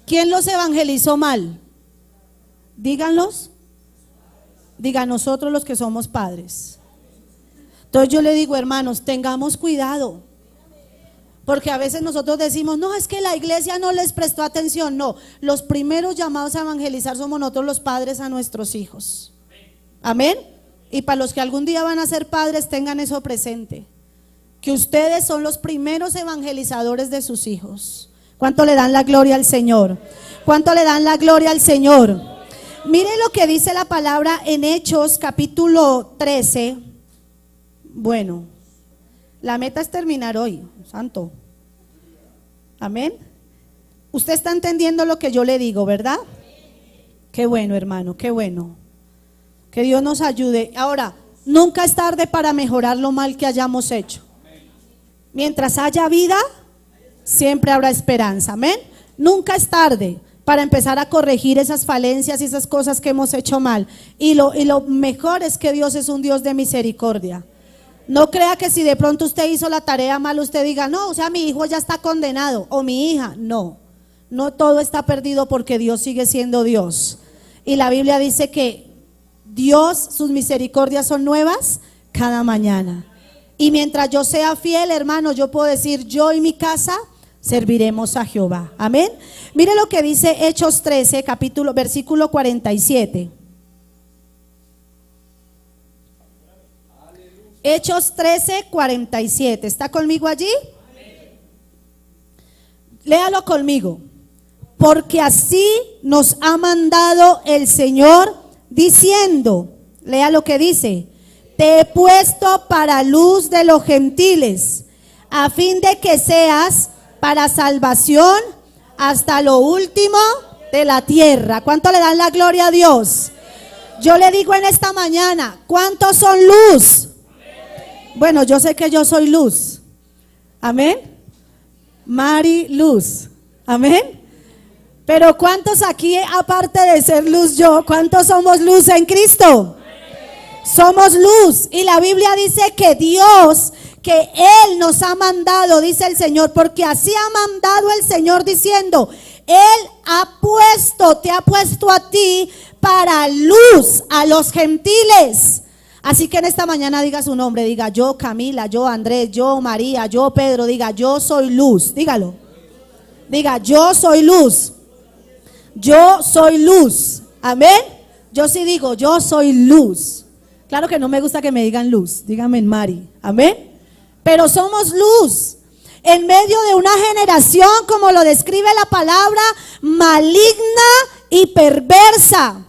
¿Quién los evangelizó mal? Díganlos. Digan nosotros los que somos padres. Entonces yo le digo, hermanos, tengamos cuidado. Porque a veces nosotros decimos, no, es que la iglesia no les prestó atención. No, los primeros llamados a evangelizar somos nosotros los padres a nuestros hijos. Amén. Y para los que algún día van a ser padres, tengan eso presente, que ustedes son los primeros evangelizadores de sus hijos. ¿Cuánto le dan la gloria al Señor? ¿Cuánto le dan la gloria al Señor? Miren lo que dice la palabra en Hechos capítulo 13. Bueno, la meta es terminar hoy, santo. Amén. Usted está entendiendo lo que yo le digo, ¿verdad? Qué bueno, hermano, qué bueno. Que Dios nos ayude. Ahora, nunca es tarde para mejorar lo mal que hayamos hecho. Mientras haya vida, siempre habrá esperanza. Amén. Nunca es tarde para empezar a corregir esas falencias y esas cosas que hemos hecho mal. Y lo mejor es que Dios es un Dios de misericordia. No crea que si de pronto usted hizo la tarea mal, usted diga, no, o sea, mi hijo ya está condenado, o mi hija. No, no todo está perdido porque Dios sigue siendo Dios. Y la Biblia dice que Dios, sus misericordias son nuevas cada mañana. Y mientras yo sea fiel, hermano, yo puedo decir, yo y mi casa serviremos a Jehová. Amén. Mire lo que dice Hechos 13, versículo 47. Hechos 13, 47. ¿Está conmigo allí? Léalo conmigo. Porque así nos ha mandado el Señor diciendo, lea lo que dice, te he puesto para luz de los gentiles, a fin de que seas para salvación hasta lo último de la tierra. ¿Cuánto le dan la gloria a Dios? Yo le digo en esta mañana, ¿cuántos son luz? Bueno, yo sé que yo soy luz. Amén. Mari, luz. Amén. Pero ¿cuántos aquí, aparte de ser luz yo, cuántos somos luz en Cristo? Somos luz. Y la Biblia dice que Dios, que Él nos ha mandado, dice el Señor, porque así ha mandado el Señor diciendo, Él te ha puesto a ti para luz a los gentiles. Así que en esta mañana diga su nombre, diga yo Camila, yo Andrés, yo María, yo Pedro, diga yo soy luz, dígalo. Diga yo soy luz. Yo soy luz. Amén. Yo sí digo yo soy luz. Claro que no me gusta que me digan luz, díganme Mari. Amén. Pero somos luz en medio de una generación, como lo describe la palabra, maligna y perversa.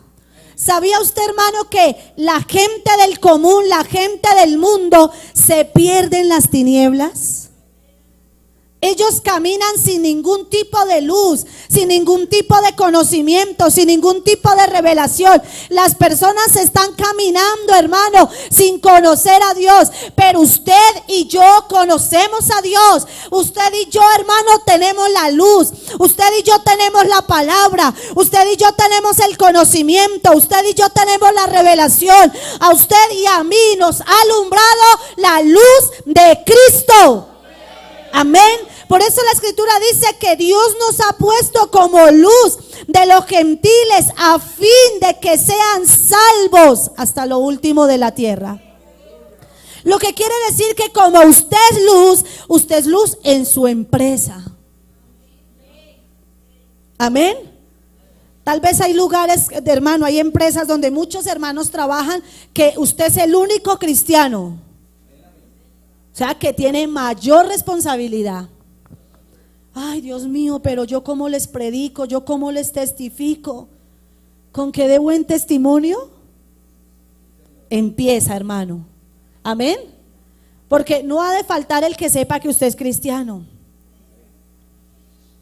¿Sabía usted, hermano, que la gente del común, la gente del mundo se pierde en las tinieblas? Ellos caminan sin ningún tipo de luz, sin ningún tipo de conocimiento, sin ningún tipo de revelación. Las personas están caminando, hermano, sin conocer a Dios. Pero usted y yo conocemos a Dios. Usted y yo, hermano, tenemos la luz. Usted y yo tenemos la palabra. Usted y yo tenemos el conocimiento. Usted y yo tenemos la revelación. A usted y a mí nos ha alumbrado la luz de Cristo. Amén. Por eso la escritura dice que Dios nos ha puesto como luz de los gentiles a fin de que sean salvos hasta lo último de la tierra. Lo que quiere decir que como usted es luz en su empresa. Amén. Tal vez hay lugares, hermano, hay empresas donde muchos hermanos trabajan que usted es el único cristiano. O sea, que tiene mayor responsabilidad. Ay, Dios mío, pero yo cómo les predico, yo cómo les testifico. ¿Con qué de buen testimonio? Empieza, hermano. Amén. Porque no ha de faltar el que sepa que usted es cristiano.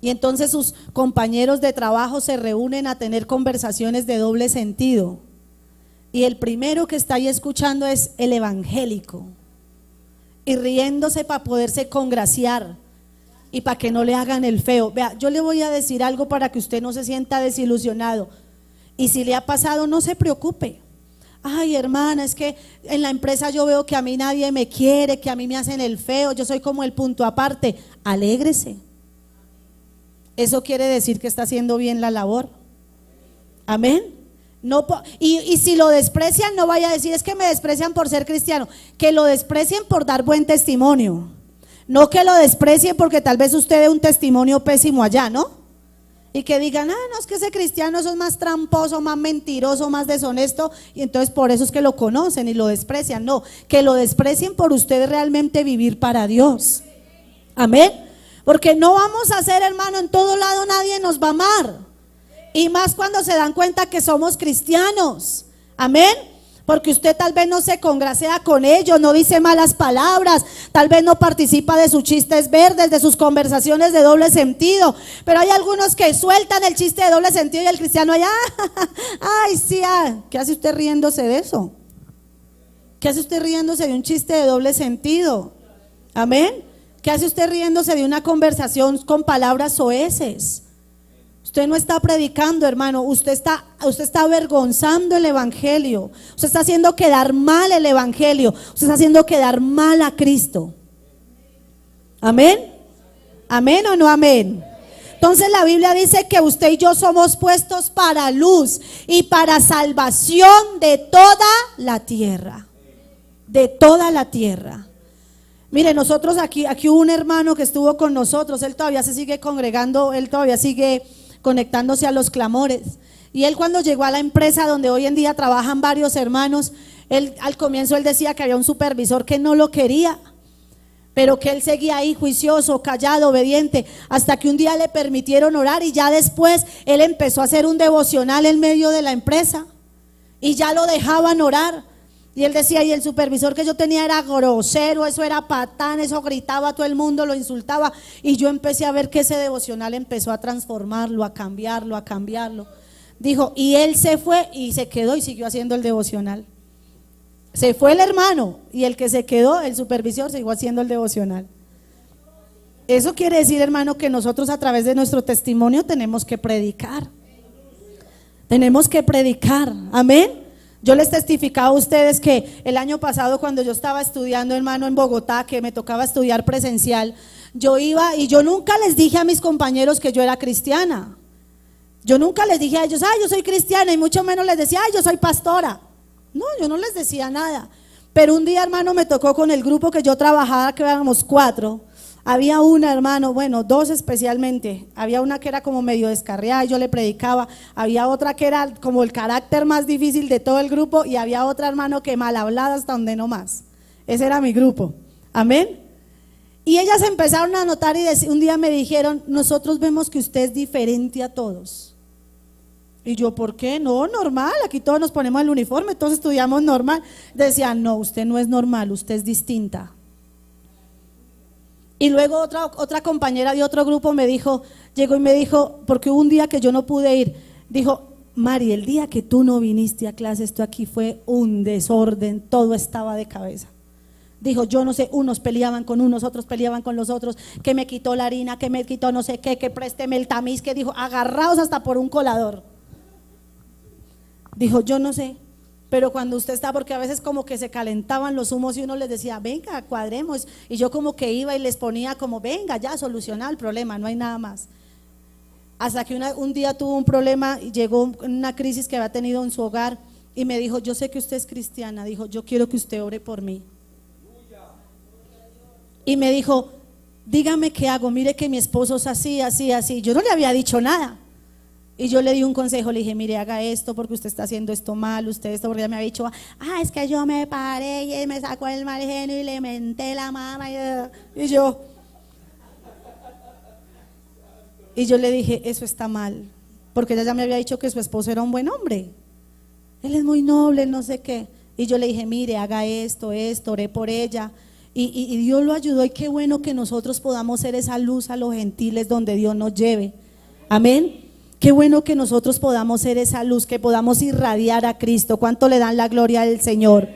Y entonces sus compañeros de trabajo se reúnen a tener conversaciones de doble sentido. Y el primero que está ahí escuchando es el evangélico. Y riéndose para poderse congraciar y para que no le hagan el feo. Vea, yo le voy a decir algo para que usted no se sienta desilusionado. Y si le ha pasado, no se preocupe. Ay, hermana, es que en la empresa yo veo que a mí nadie me quiere, que a mí me hacen el feo, yo soy como el punto aparte. Alégrese. Eso quiere decir que está haciendo bien la labor. Amén. No, y si lo desprecian, no vaya a decir es que me desprecian por ser cristiano. Que lo desprecien por dar buen testimonio. No que lo desprecien porque tal vez usted dé un testimonio pésimo allá, ¿no? Y que digan, no, es que ese cristiano eso es más tramposo, más mentiroso, más deshonesto, y entonces por eso es que lo conocen y lo desprecian. No, que lo desprecien por usted realmente vivir para Dios. Amén. Porque no vamos a ser, hermano, en todo lado nadie nos va a amar. Y más cuando se dan cuenta que somos cristianos. Amén. Porque usted tal vez no se congracia con ellos, no dice malas palabras, tal vez no participa de sus chistes verdes, de sus conversaciones de doble sentido. Pero hay algunos que sueltan el chiste de doble sentido y el cristiano allá, ay sí, ¿qué hace usted riéndose de eso? ¿Qué hace usted riéndose de un chiste de doble sentido? Amén. ¿Qué hace usted riéndose de una conversación con palabras soeces? Usted no está predicando, hermano, usted está avergonzando el evangelio. Usted está haciendo quedar mal el evangelio. Usted está haciendo quedar mal a Cristo. Amén. Amén o no amén. Entonces la Biblia dice que usted y yo somos puestos para luz y para salvación de toda la tierra. De toda la tierra. Mire, nosotros aquí hubo un hermano que estuvo con nosotros, él todavía se sigue congregando, él todavía sigue conectándose a los clamores. Y él cuando llegó a la empresa donde hoy en día trabajan varios hermanos, él al comienzo él decía que había un supervisor que no lo quería, pero que él seguía ahí juicioso, callado, obediente, hasta que un día le permitieron orar y ya después él empezó a hacer un devocional en medio de la empresa y ya lo dejaban orar. Y él decía, y el supervisor que yo tenía era grosero, eso era patán, eso gritaba a todo el mundo, lo insultaba. Y yo empecé a ver que ese devocional empezó a transformarlo, a cambiarlo. Dijo, y él se fue y se quedó y siguió haciendo el devocional. Se fue el hermano y el que se quedó, el supervisor, siguió haciendo el devocional. Eso quiere decir, hermano, que nosotros a través de nuestro testimonio tenemos que predicar. Tenemos que predicar, amén. Yo les testificaba a ustedes que el año pasado cuando yo estaba estudiando, hermano, en Bogotá, que me tocaba estudiar presencial, yo iba y yo nunca les dije a mis compañeros que yo era cristiana. Yo nunca les dije a ellos, yo soy cristiana, y mucho menos les decía, yo soy pastora. No, yo no les decía nada. Pero un día, hermano, me tocó con el grupo que yo trabajaba, que éramos 4. Había una, hermano, bueno, 2 especialmente. Había una que era como medio descarriada y yo le predicaba. Había otra que era como el carácter más difícil de todo el grupo. Y había otra, hermano, que mal hablada hasta donde no más. Ese era mi grupo. Amén. Y ellas empezaron a notar y un día me dijeron, nosotros vemos que usted es diferente a todos. Y yo, ¿por qué? No, normal, aquí todos nos ponemos el uniforme, todos estudiamos normal. Decían, no, usted no es normal, usted es distinta. Y luego otra compañera de otro grupo me dijo, llegó y me dijo, porque hubo un día que yo no pude ir, dijo, Mari, el día que tú no viniste a clase, esto aquí fue un desorden, todo estaba de cabeza. Dijo, yo no sé, unos peleaban con unos, otros peleaban con los otros, que me quitó la harina, que me quitó no sé qué, que présteme el tamiz, que dijo, agarrados hasta por un colador. Dijo, yo no sé, Pero cuando usted está, porque a veces como que se calentaban los humos y uno les decía, venga, cuadremos, y yo como que iba y les ponía como, venga, ya solucionado el problema, no hay nada más. Hasta que un día tuvo un problema y llegó una crisis que había tenido en su hogar y me dijo, yo sé que usted es cristiana, dijo, yo quiero que usted ore por mí. Y me dijo, dígame qué hago, mire que mi esposo es así, así, así. Yo no le había dicho nada. Y yo le di un consejo, le dije, mire, haga esto porque usted está haciendo esto mal, usted esto, porque ella me había dicho, es que yo me paré y él me sacó el mal genio y le menté la mama. Y yo le dije, eso está mal, porque ella ya me había dicho que su esposo era un buen hombre. Él es muy noble, no sé qué. Y yo le dije, mire, haga esto, oré por ella. Y Dios lo ayudó, y qué bueno que nosotros podamos ser esa luz a los gentiles donde Dios nos lleve. Amén. Qué bueno que nosotros podamos ser esa luz, que podamos irradiar a Cristo. ¿Cuánto le dan la gloria al Señor?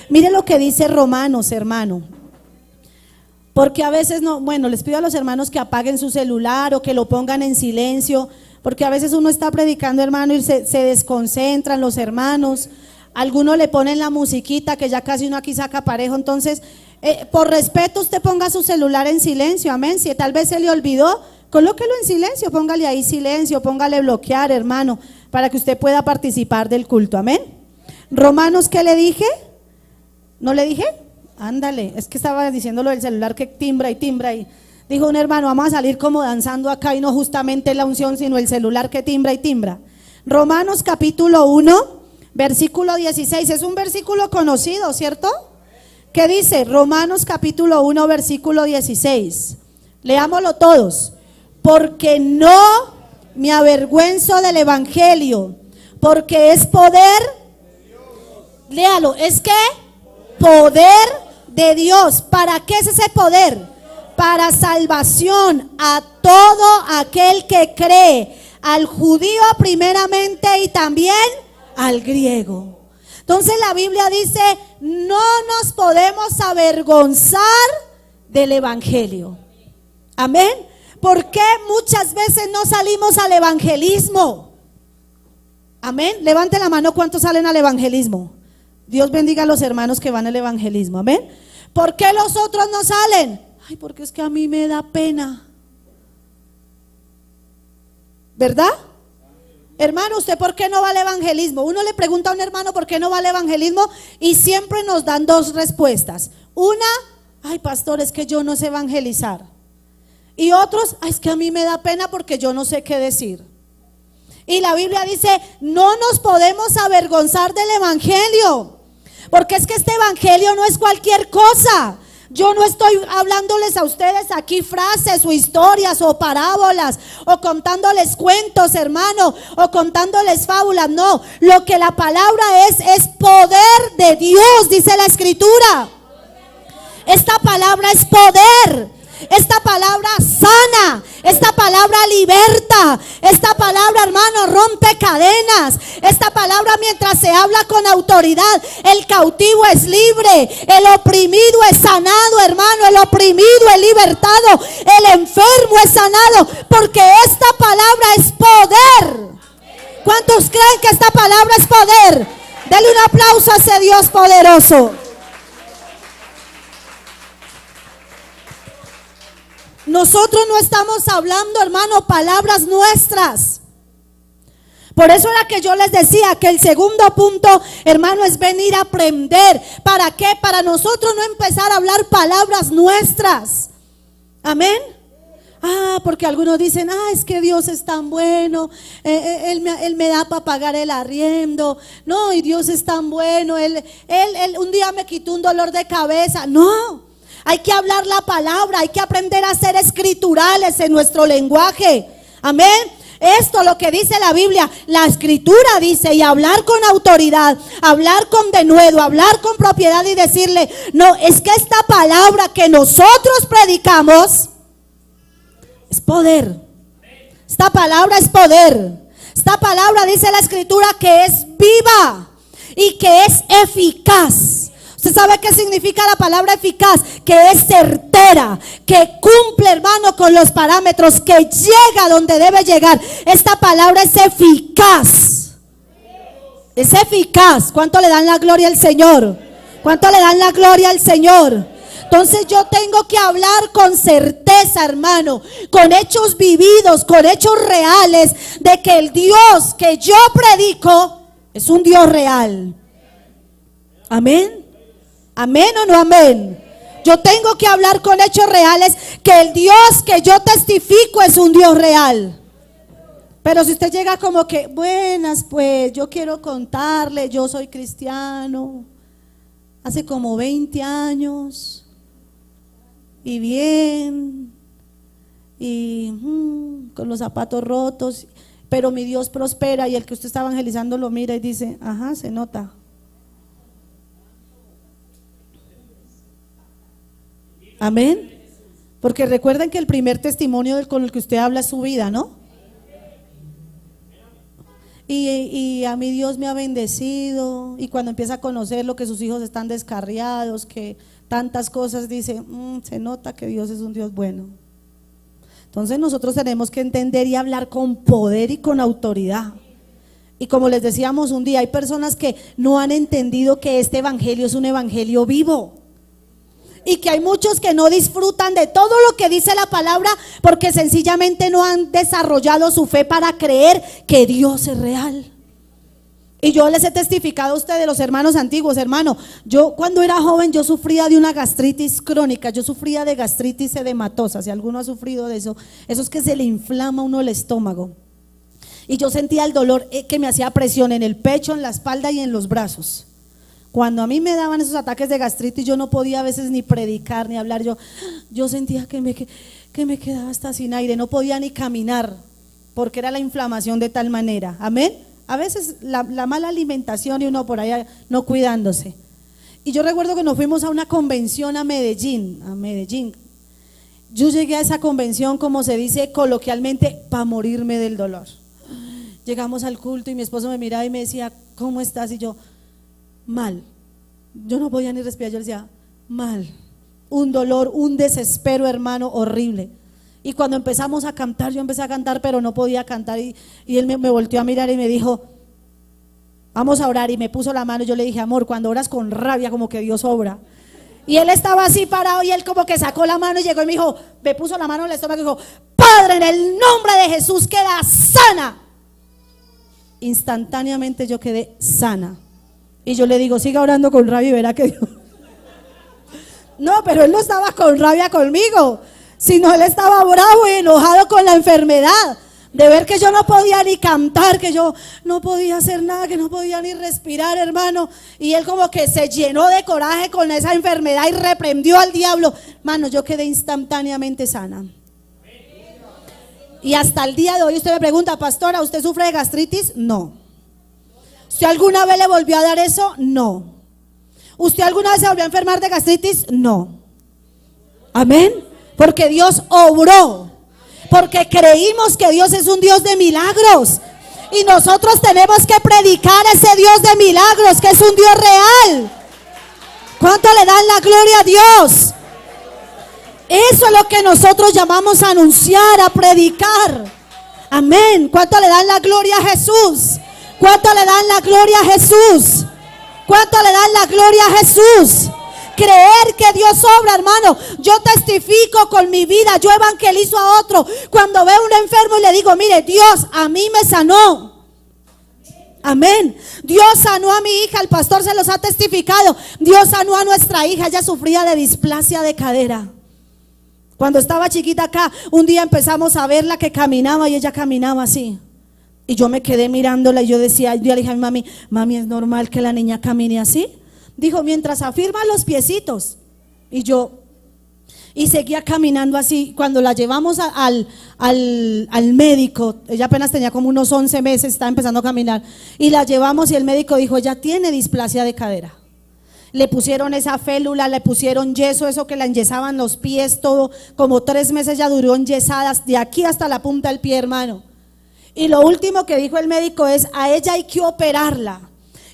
Mire lo que dice Romanos, hermano. Porque a veces no, bueno, les pido a los hermanos que apaguen su celular o que lo pongan en silencio, porque a veces uno está predicando, hermano, y se desconcentran los hermanos. Algunos le ponen la musiquita que ya casi uno aquí saca parejo. Entonces, por respeto, usted ponga su celular en silencio, amén. Si tal vez se le olvidó, colóquelo en silencio, póngale ahí silencio, póngale bloquear, hermano, para que usted pueda participar del culto, amén. Romanos, ¿qué le dije? ¿No le dije? Ándale, es que estaba diciendo lo del celular que timbra y timbra y dijo un hermano, vamos a salir como danzando acá y no justamente la unción, sino el celular que timbra y timbra. Romanos capítulo 1, versículo 16, es un versículo conocido, ¿cierto? ¿Qué dice? Romanos capítulo 1, versículo 16, leámoslo todos. Porque no me avergüenzo del evangelio, porque es poder, léalo, es que poder de Dios. ¿Para qué es ese poder? Para salvación a todo aquel que cree, al judío primeramente y también al griego. Entonces la Biblia dice, no nos podemos avergonzar del evangelio. Amén. ¿Por qué muchas veces no salimos al evangelismo? Amén. Levante la mano, ¿cuántos salen al evangelismo? Dios bendiga a los hermanos que van al evangelismo, amén. ¿Por qué los otros no salen? Ay, porque es que a mí me da pena, ¿verdad? Hermano, ¿usted por qué no va al evangelismo? Uno le pregunta a un hermano por qué no va al evangelismo y siempre nos dan dos respuestas. Una, ay pastor, es que yo no sé evangelizar. Y otros, ay, es que a mí me da pena porque yo no sé qué decir. Y la Biblia dice, no nos podemos avergonzar del evangelio, porque es que este evangelio no es cualquier cosa. Yo no estoy hablándoles a ustedes aquí frases o historias o parábolas o contándoles cuentos, hermano, o contándoles fábulas. No, lo que la palabra es poder de Dios, dice la escritura. Esta palabra es poder. Esta palabra sana, esta palabra liberta, esta palabra, hermano, rompe cadenas. Esta palabra, mientras se habla con autoridad, el cautivo es libre, el oprimido es sanado, hermano, el oprimido es libertado, el enfermo es sanado, porque esta palabra es poder. ¿Cuántos creen que esta palabra es poder? Denle un aplauso a ese Dios poderoso. Nosotros no estamos hablando, hermano, palabras nuestras. Por eso era que yo les decía que el segundo punto, hermano, es venir a aprender. ¿Para qué? Para nosotros no empezar a hablar palabras nuestras. Amén. Porque algunos dicen, es que Dios es tan bueno, él me da para pagar el arriendo. No, y Dios es tan bueno, él un día me quitó un dolor de cabeza. No. Hay que hablar la palabra, hay que aprender a ser escriturales en nuestro lenguaje. Amén. Esto lo que dice la Biblia, la escritura dice, y hablar con autoridad, hablar con denuedo, hablar con propiedad y decirle, no, es que esta palabra que nosotros predicamos es poder. Esta palabra es poder. Esta palabra dice la escritura que es viva y que es eficaz. ¿Usted sabe qué significa la palabra eficaz? Que es certera, que cumple, hermano, con los parámetros, que llega donde debe llegar. Esta palabra es eficaz. Es eficaz. ¿Cuánto le dan la gloria al Señor? ¿Cuánto le dan la gloria al Señor? Entonces yo tengo que hablar con certeza, hermano, con hechos vividos, con hechos reales, de que el Dios que yo predico es un Dios real. Amén. Amén o no amén. Yo tengo que hablar con hechos reales, que el Dios que yo testifico es un Dios real. Pero si usted llega como que, buenas, pues yo quiero contarle, yo soy cristiano, hace como 20 años, y bien, y con los zapatos rotos, pero mi Dios prospera, y el que usted está evangelizando lo mira y dice, ajá, se nota. Amén. Porque recuerden que el primer testimonio con el que usted habla es su vida, ¿no? Y a mí Dios me ha bendecido, y cuando empieza a conocer lo que sus hijos están descarriados, que tantas cosas, dice, se nota que Dios es un Dios bueno. Entonces nosotros tenemos que entender y hablar con poder y con autoridad. Y como les decíamos un día, hay personas que no han entendido que este evangelio es un evangelio vivo. Y que hay muchos que no disfrutan de todo lo que dice la palabra porque sencillamente no han desarrollado su fe para creer que Dios es real. Y yo les he testificado a ustedes, los hermanos antiguos, hermano, yo cuando era joven yo sufría de una gastritis crónica, yo sufría de gastritis edematosa. Si alguno ha sufrido de eso, eso es que se le inflama a uno el estómago. Y yo sentía el dolor que me hacía presión en el pecho, en la espalda y en los brazos. Cuando a mí me daban esos ataques de gastritis, yo no podía a veces ni predicar ni hablar. Yo sentía que me quedaba hasta sin aire, no podía ni caminar porque era la inflamación de tal manera. Amén. A veces la mala alimentación y uno por allá no cuidándose. Y yo recuerdo que nos fuimos a una convención a Medellín. Yo llegué a esa convención, como se dice coloquialmente, para morirme del dolor. Llegamos al culto y mi esposo me miraba y me decía, ¿cómo estás? Y yo, mal. Yo no podía ni respirar, yo decía, mal. Un dolor, un desespero, hermano, horrible. Y cuando empezamos a cantar, yo empecé a cantar, pero no podía cantar. Y él me volteó a mirar y me dijo, vamos a orar. Y me puso la mano y yo le dije, amor, cuando oras con rabia, como que Dios obra. Y él estaba así parado y él como que sacó la mano y llegó y me dijo, me puso la mano en el estómago y dijo, Padre, en el nombre de Jesús, queda sana. Instantáneamente yo quedé sana. Y yo le digo, siga orando con rabia y verá que Dios. No, pero él no estaba con rabia conmigo, sino él estaba bravo y enojado con la enfermedad, de ver que yo no podía ni cantar, que yo no podía hacer nada, que no podía ni respirar, hermano. Y él como que se llenó de coraje con esa enfermedad y reprendió al diablo. Mano, yo quedé instantáneamente sana. Y hasta el día de hoy usted me pregunta, pastora, ¿usted sufre de gastritis? No. ¿Usted alguna vez le volvió a dar eso? No. ¿Usted alguna vez se volvió a enfermar de gastritis? No. Amén. Porque Dios obró. Porque creímos que Dios es un Dios de milagros. Y nosotros tenemos que predicar a ese Dios de milagros, que es un Dios real. ¿Cuánto le dan la gloria a Dios? Eso es lo que nosotros llamamos a anunciar, a predicar. Amén. ¿Cuánto le dan la gloria a Jesús? ¿Cuánto le dan la gloria a Jesús? ¿Cuánto le dan la gloria a Jesús? Creer que Dios obra, hermano. Yo testifico con mi vida, yo evangelizo a otro. Cuando veo a un enfermo y le digo, mire, Dios a mí me sanó. Amén. Dios sanó a mi hija, el pastor se los ha testificado. Dios sanó a nuestra hija, ella sufría de displasia de cadera. Cuando estaba chiquita acá, un día empezamos a verla que caminaba y ella caminaba así. Y yo me quedé mirándola y yo decía, yo le dije a mi mami, mami, ¿es normal que la niña camine así? Dijo, mientras afirma los piecitos. Y seguía caminando así. Cuando la llevamos al médico, ella apenas tenía como unos 11 meses, estaba empezando a caminar. Y la llevamos y el médico dijo, ella tiene displasia de cadera. Le pusieron esa félula, le pusieron yeso, eso que la enyesaban los pies, todo. Como 3 meses ya duró enyesadas, de aquí hasta la punta del pie, hermano. Y lo último que dijo el médico es, a ella hay que operarla.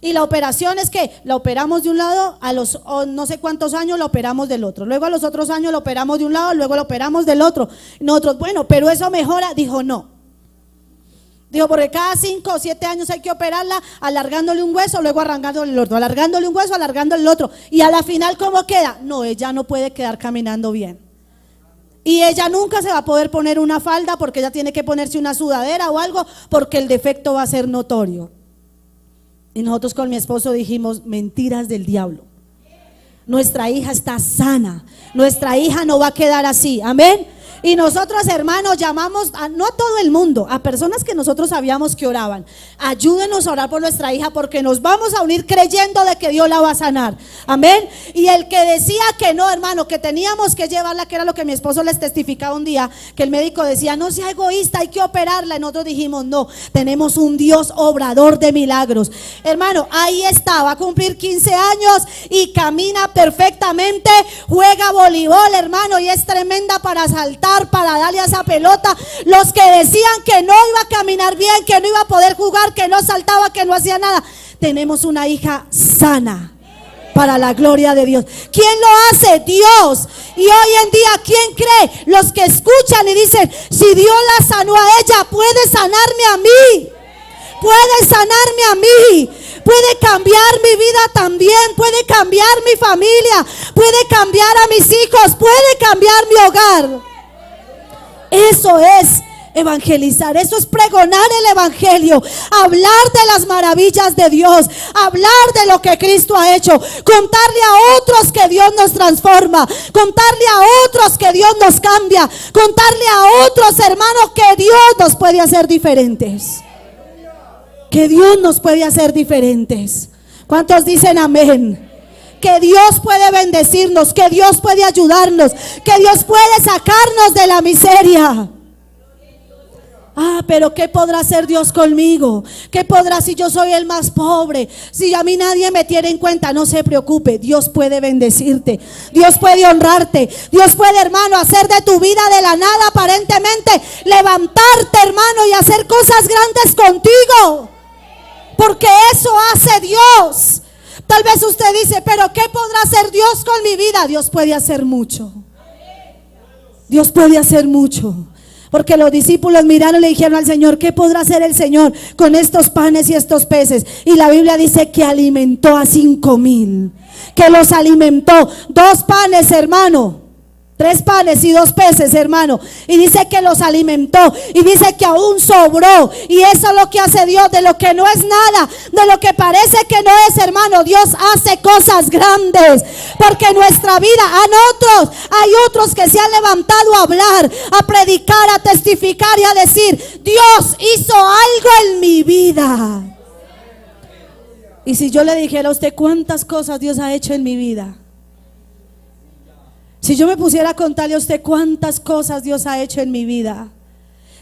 Y la operación es que la operamos de un lado, a los no sé cuántos años la operamos del otro. Luego a los otros años la operamos de un lado, luego la operamos del otro. Nosotros, bueno, pero eso mejora. Dijo, no. Dijo, porque cada 5 o 7 años hay que operarla, alargándole un hueso, luego arrancándole el otro, alargándole un hueso, alargándole el otro. Y a la final, ¿cómo queda? No, ella no puede quedar caminando bien. Y ella nunca se va a poder poner una falda porque ella tiene que ponerse una sudadera o algo, porque el defecto va a ser notorio. Y nosotros con mi esposo dijimos, mentiras del diablo. Nuestra hija está sana, nuestra hija no va a quedar así, amén. Y nosotros, hermanos, llamamos no a todo el mundo, a personas que nosotros sabíamos que oraban. Ayúdenos a orar por nuestra hija, porque nos vamos a unir creyendo de que Dios la va a sanar, amén. Y el que decía que no, hermano, que teníamos que llevarla, que era lo que mi esposo les testificaba un día, que el médico decía, no sea egoísta, hay que operarla. Y nosotros dijimos, no, tenemos un Dios obrador de milagros. Hermano, ahí está, va a cumplir 15 años y camina perfectamente, juega voleibol, hermano, y es tremenda para saltar, para darle a esa pelota. Los que decían que no iba a caminar bien, que no iba a poder jugar, que no saltaba, que no hacía nada, tenemos una hija sana, para la gloria de Dios. ¿Quién lo hace? Dios. Y hoy en día, ¿quién cree? Los que escuchan y dicen, si Dios la sanó a ella, puede sanarme a mí, puede sanarme a mí, puede cambiar mi vida también, puede cambiar mi familia, puede cambiar a mis hijos, puede cambiar mi hogar. Eso es evangelizar, eso es pregonar el evangelio, hablar de las maravillas de Dios, hablar de lo que Cristo ha hecho, contarle a otros que Dios nos transforma, contarle a otros que Dios nos cambia, contarle a otros, hermanos, que Dios nos puede hacer diferentes, que Dios nos puede hacer diferentes. ¿Cuántos dicen amén? Que Dios puede bendecirnos, que Dios puede ayudarnos, que Dios puede sacarnos de la miseria. Pero ¿qué podrá hacer Dios conmigo? ¿Qué podrá si yo soy el más pobre? Si a mí nadie me tiene en cuenta, no se preocupe. Dios puede bendecirte, Dios puede honrarte, Dios puede, hermano, hacer de tu vida de la nada aparentemente, levantarte, hermano, y hacer cosas grandes contigo, porque eso hace Dios. Tal vez usted dice, pero ¿qué podrá hacer Dios con mi vida? Dios puede hacer mucho. Dios puede hacer mucho. Porque los discípulos miraron y le dijeron al Señor, ¿qué podrá hacer el Señor con estos panes y estos peces? Y la Biblia dice que alimentó a 5,000, que los alimentó. 2 panes, hermano, 3 panes y 2 peces, hermano, y dice que los alimentó, y dice que aún sobró. Y eso es lo que hace Dios, de lo que no es nada, de lo que parece que no es, hermano, Dios hace cosas grandes, porque en nuestra vida hay otros que se han levantado a hablar, a predicar, a testificar y a decir, Dios hizo algo en mi vida. Y si yo le dijera a usted cuántas cosas Dios ha hecho en mi vida, si yo me pusiera a contarle a usted cuántas cosas Dios ha hecho en mi vida,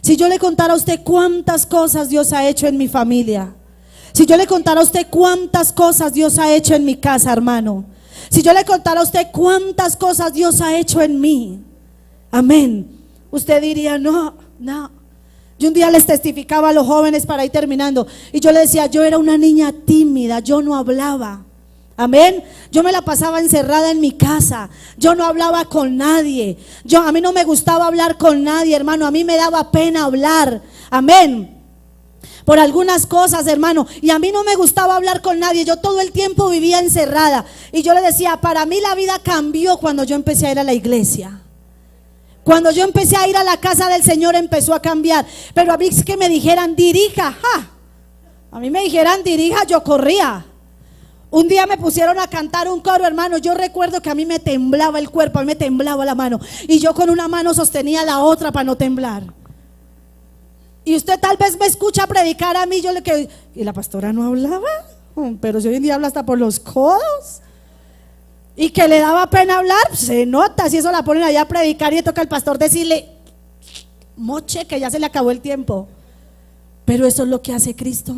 si yo le contara a usted cuántas cosas Dios ha hecho en mi familia, si yo le contara a usted cuántas cosas Dios ha hecho en mi casa, hermano, si yo le contara a usted cuántas cosas Dios ha hecho en mí, amén, usted diría, no. Yo un día les testificaba a los jóvenes para ir terminando, y yo les decía, yo era una niña tímida, yo no hablaba. Amén. Yo me la pasaba encerrada en mi casa, yo no hablaba con nadie, a mí no me gustaba hablar con nadie, hermano, a mí me daba pena hablar, amén, por algunas cosas, hermano, y a mí no me gustaba hablar con nadie, yo todo el tiempo vivía encerrada. Y yo le decía, para mí la vida cambió cuando yo empecé a ir a la iglesia. Cuando yo empecé a ir a la casa del Señor empezó a cambiar. Pero a mí es que me dijeran dirija, a mí me dijeran dirija, yo corría. Un día me pusieron a cantar un coro, hermano, yo recuerdo que a mí me temblaba el cuerpo, a mí me temblaba la mano, y yo con una mano sostenía la otra para no temblar. Y usted tal vez me escucha predicar a mí, ¿y la pastora no hablaba? Pero si hoy en día habla hasta por los codos. Y que le daba pena hablar, se nota, si eso la ponen allá a predicar y le toca al pastor decirle, moche, que ya se le acabó el tiempo. Pero eso es lo que hace Cristo.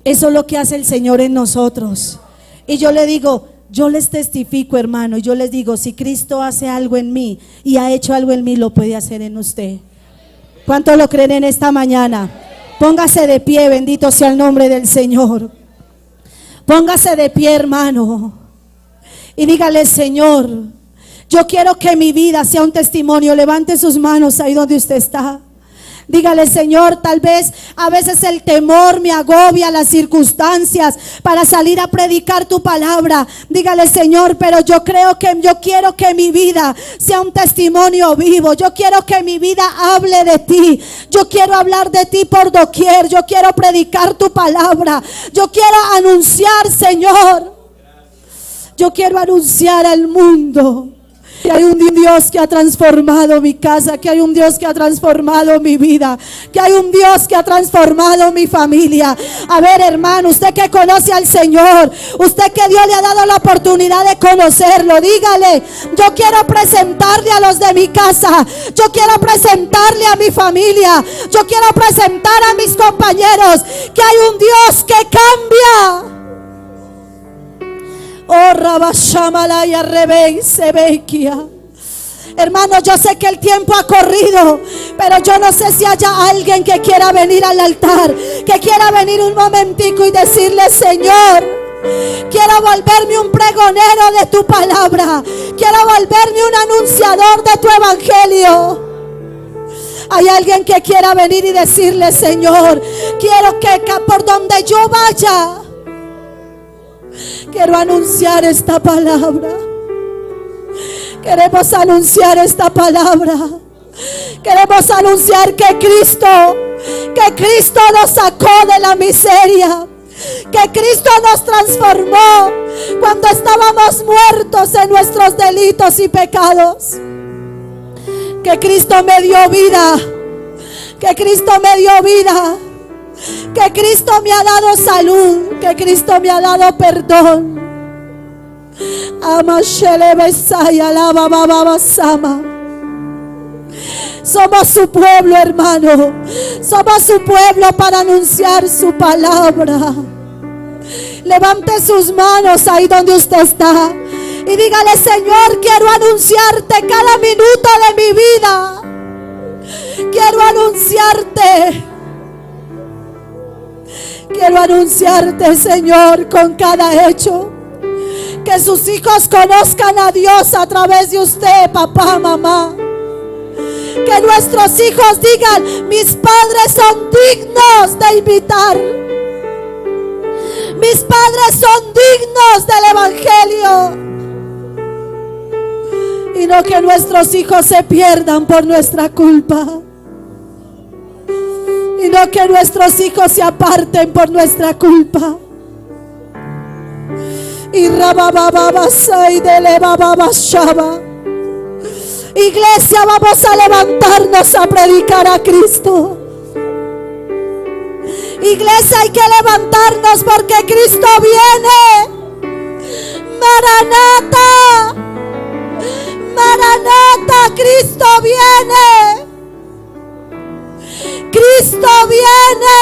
Eso es lo que hace el Señor en nosotros. Y yo le digo, yo les testifico, hermano, yo les digo, si Cristo hace algo en mí y ha hecho algo en mí, lo puede hacer en usted. ¿Cuántos lo creen en esta mañana? Póngase de pie, bendito sea el nombre del Señor. Póngase de pie, hermano, y dígale, Señor, yo quiero que mi vida sea un testimonio. Levante sus manos ahí donde usted está. Dígale: Señor, tal vez a veces el temor me agobia, las circunstancias para salir a predicar tu palabra. Dígale: Señor, pero yo quiero que mi vida sea un testimonio vivo. Yo quiero que mi vida hable de ti. Yo quiero hablar de ti por doquier. Yo quiero predicar tu palabra. Yo quiero anunciar, Señor. Yo quiero anunciar al mundo que hay un Dios que ha transformado mi casa, que hay un Dios que ha transformado mi vida, que hay un Dios que ha transformado mi familia. A ver, hermano, usted que conoce al Señor, usted que Dios le ha dado la oportunidad de conocerlo, dígale: yo quiero presentarle a los de mi casa, yo quiero presentarle a mi familia, yo quiero presentar a mis compañeros que hay un Dios que cambia. Oh, Rabashamalaya Rebei Sebekia. Hermano, yo sé que el tiempo ha corrido, pero yo no sé si haya alguien que quiera venir al altar, que quiera venir un momentico y decirle: Señor, quiero volverme un pregonero de tu palabra, quiero volverme un anunciador de tu evangelio. Hay alguien que quiera venir y decirle: Señor, quiero que por donde yo vaya, quiero anunciar esta palabra. Queremos anunciar esta palabra. Queremos anunciar que Cristo nos sacó de la miseria, que Cristo nos transformó cuando estábamos muertos en nuestros delitos y pecados, que Cristo me dio vida, que Cristo me dio vida, que Cristo me ha dado salud, que Cristo me ha dado perdón. Somos su pueblo, hermano. Somos su pueblo para anunciar su palabra. Levante sus manos ahí donde usted está y dígale: Señor, quiero anunciarte cada minuto de mi vida. Quiero anunciarte. Quiero anunciarte, Señor, con cada hecho. Que sus hijos conozcan a Dios a través de usted, papá, mamá. Que nuestros hijos digan: mis padres son dignos de imitar. Mis padres son dignos del evangelio. Y no que nuestros hijos se pierdan por nuestra culpa. Y no que nuestros hijos se aparten por nuestra culpa. Y rababababasai de lebababashaba. Iglesia, vamos a levantarnos a predicar a Cristo. Iglesia, hay que levantarnos porque Cristo viene. Maranata, Maranata, Cristo viene. Cristo viene.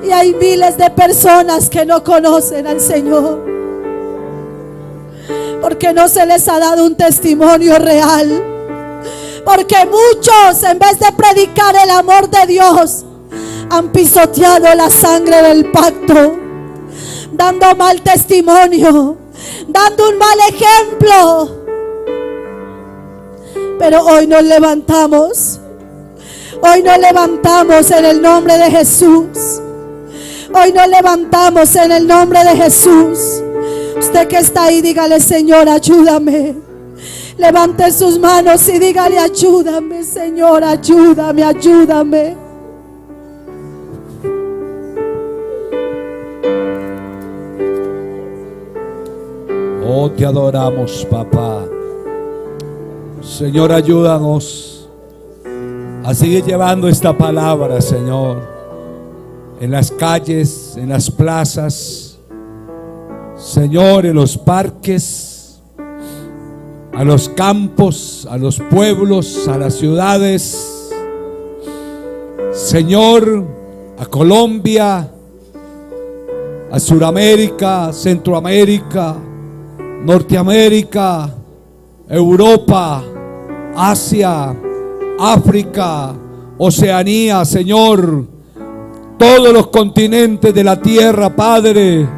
Y hay miles de personas que no conocen al Señor porque no se les ha dado un testimonio real. Porque muchos, en vez de predicar el amor de Dios, han pisoteado la sangre del pacto, dando mal testimonio, dando un mal ejemplo. Pero hoy nos levantamos. Hoy nos levantamos en el nombre de Jesús. Hoy nos levantamos en el nombre de Jesús. Usted que está ahí, dígale: Señor, ayúdame. Levante sus manos y dígale: ayúdame, Señor, ayúdame, ayúdame. Oh, te adoramos, papá. Señor, ayúdanos a seguir llevando esta palabra, Señor, en las calles, en las plazas, Señor, en los parques, a los campos, a los pueblos, a las ciudades, Señor, a Colombia, a Suramérica, Centroamérica, Norteamérica, Europa, Asia, África, Oceanía, Señor, todos los continentes de la tierra, Padre.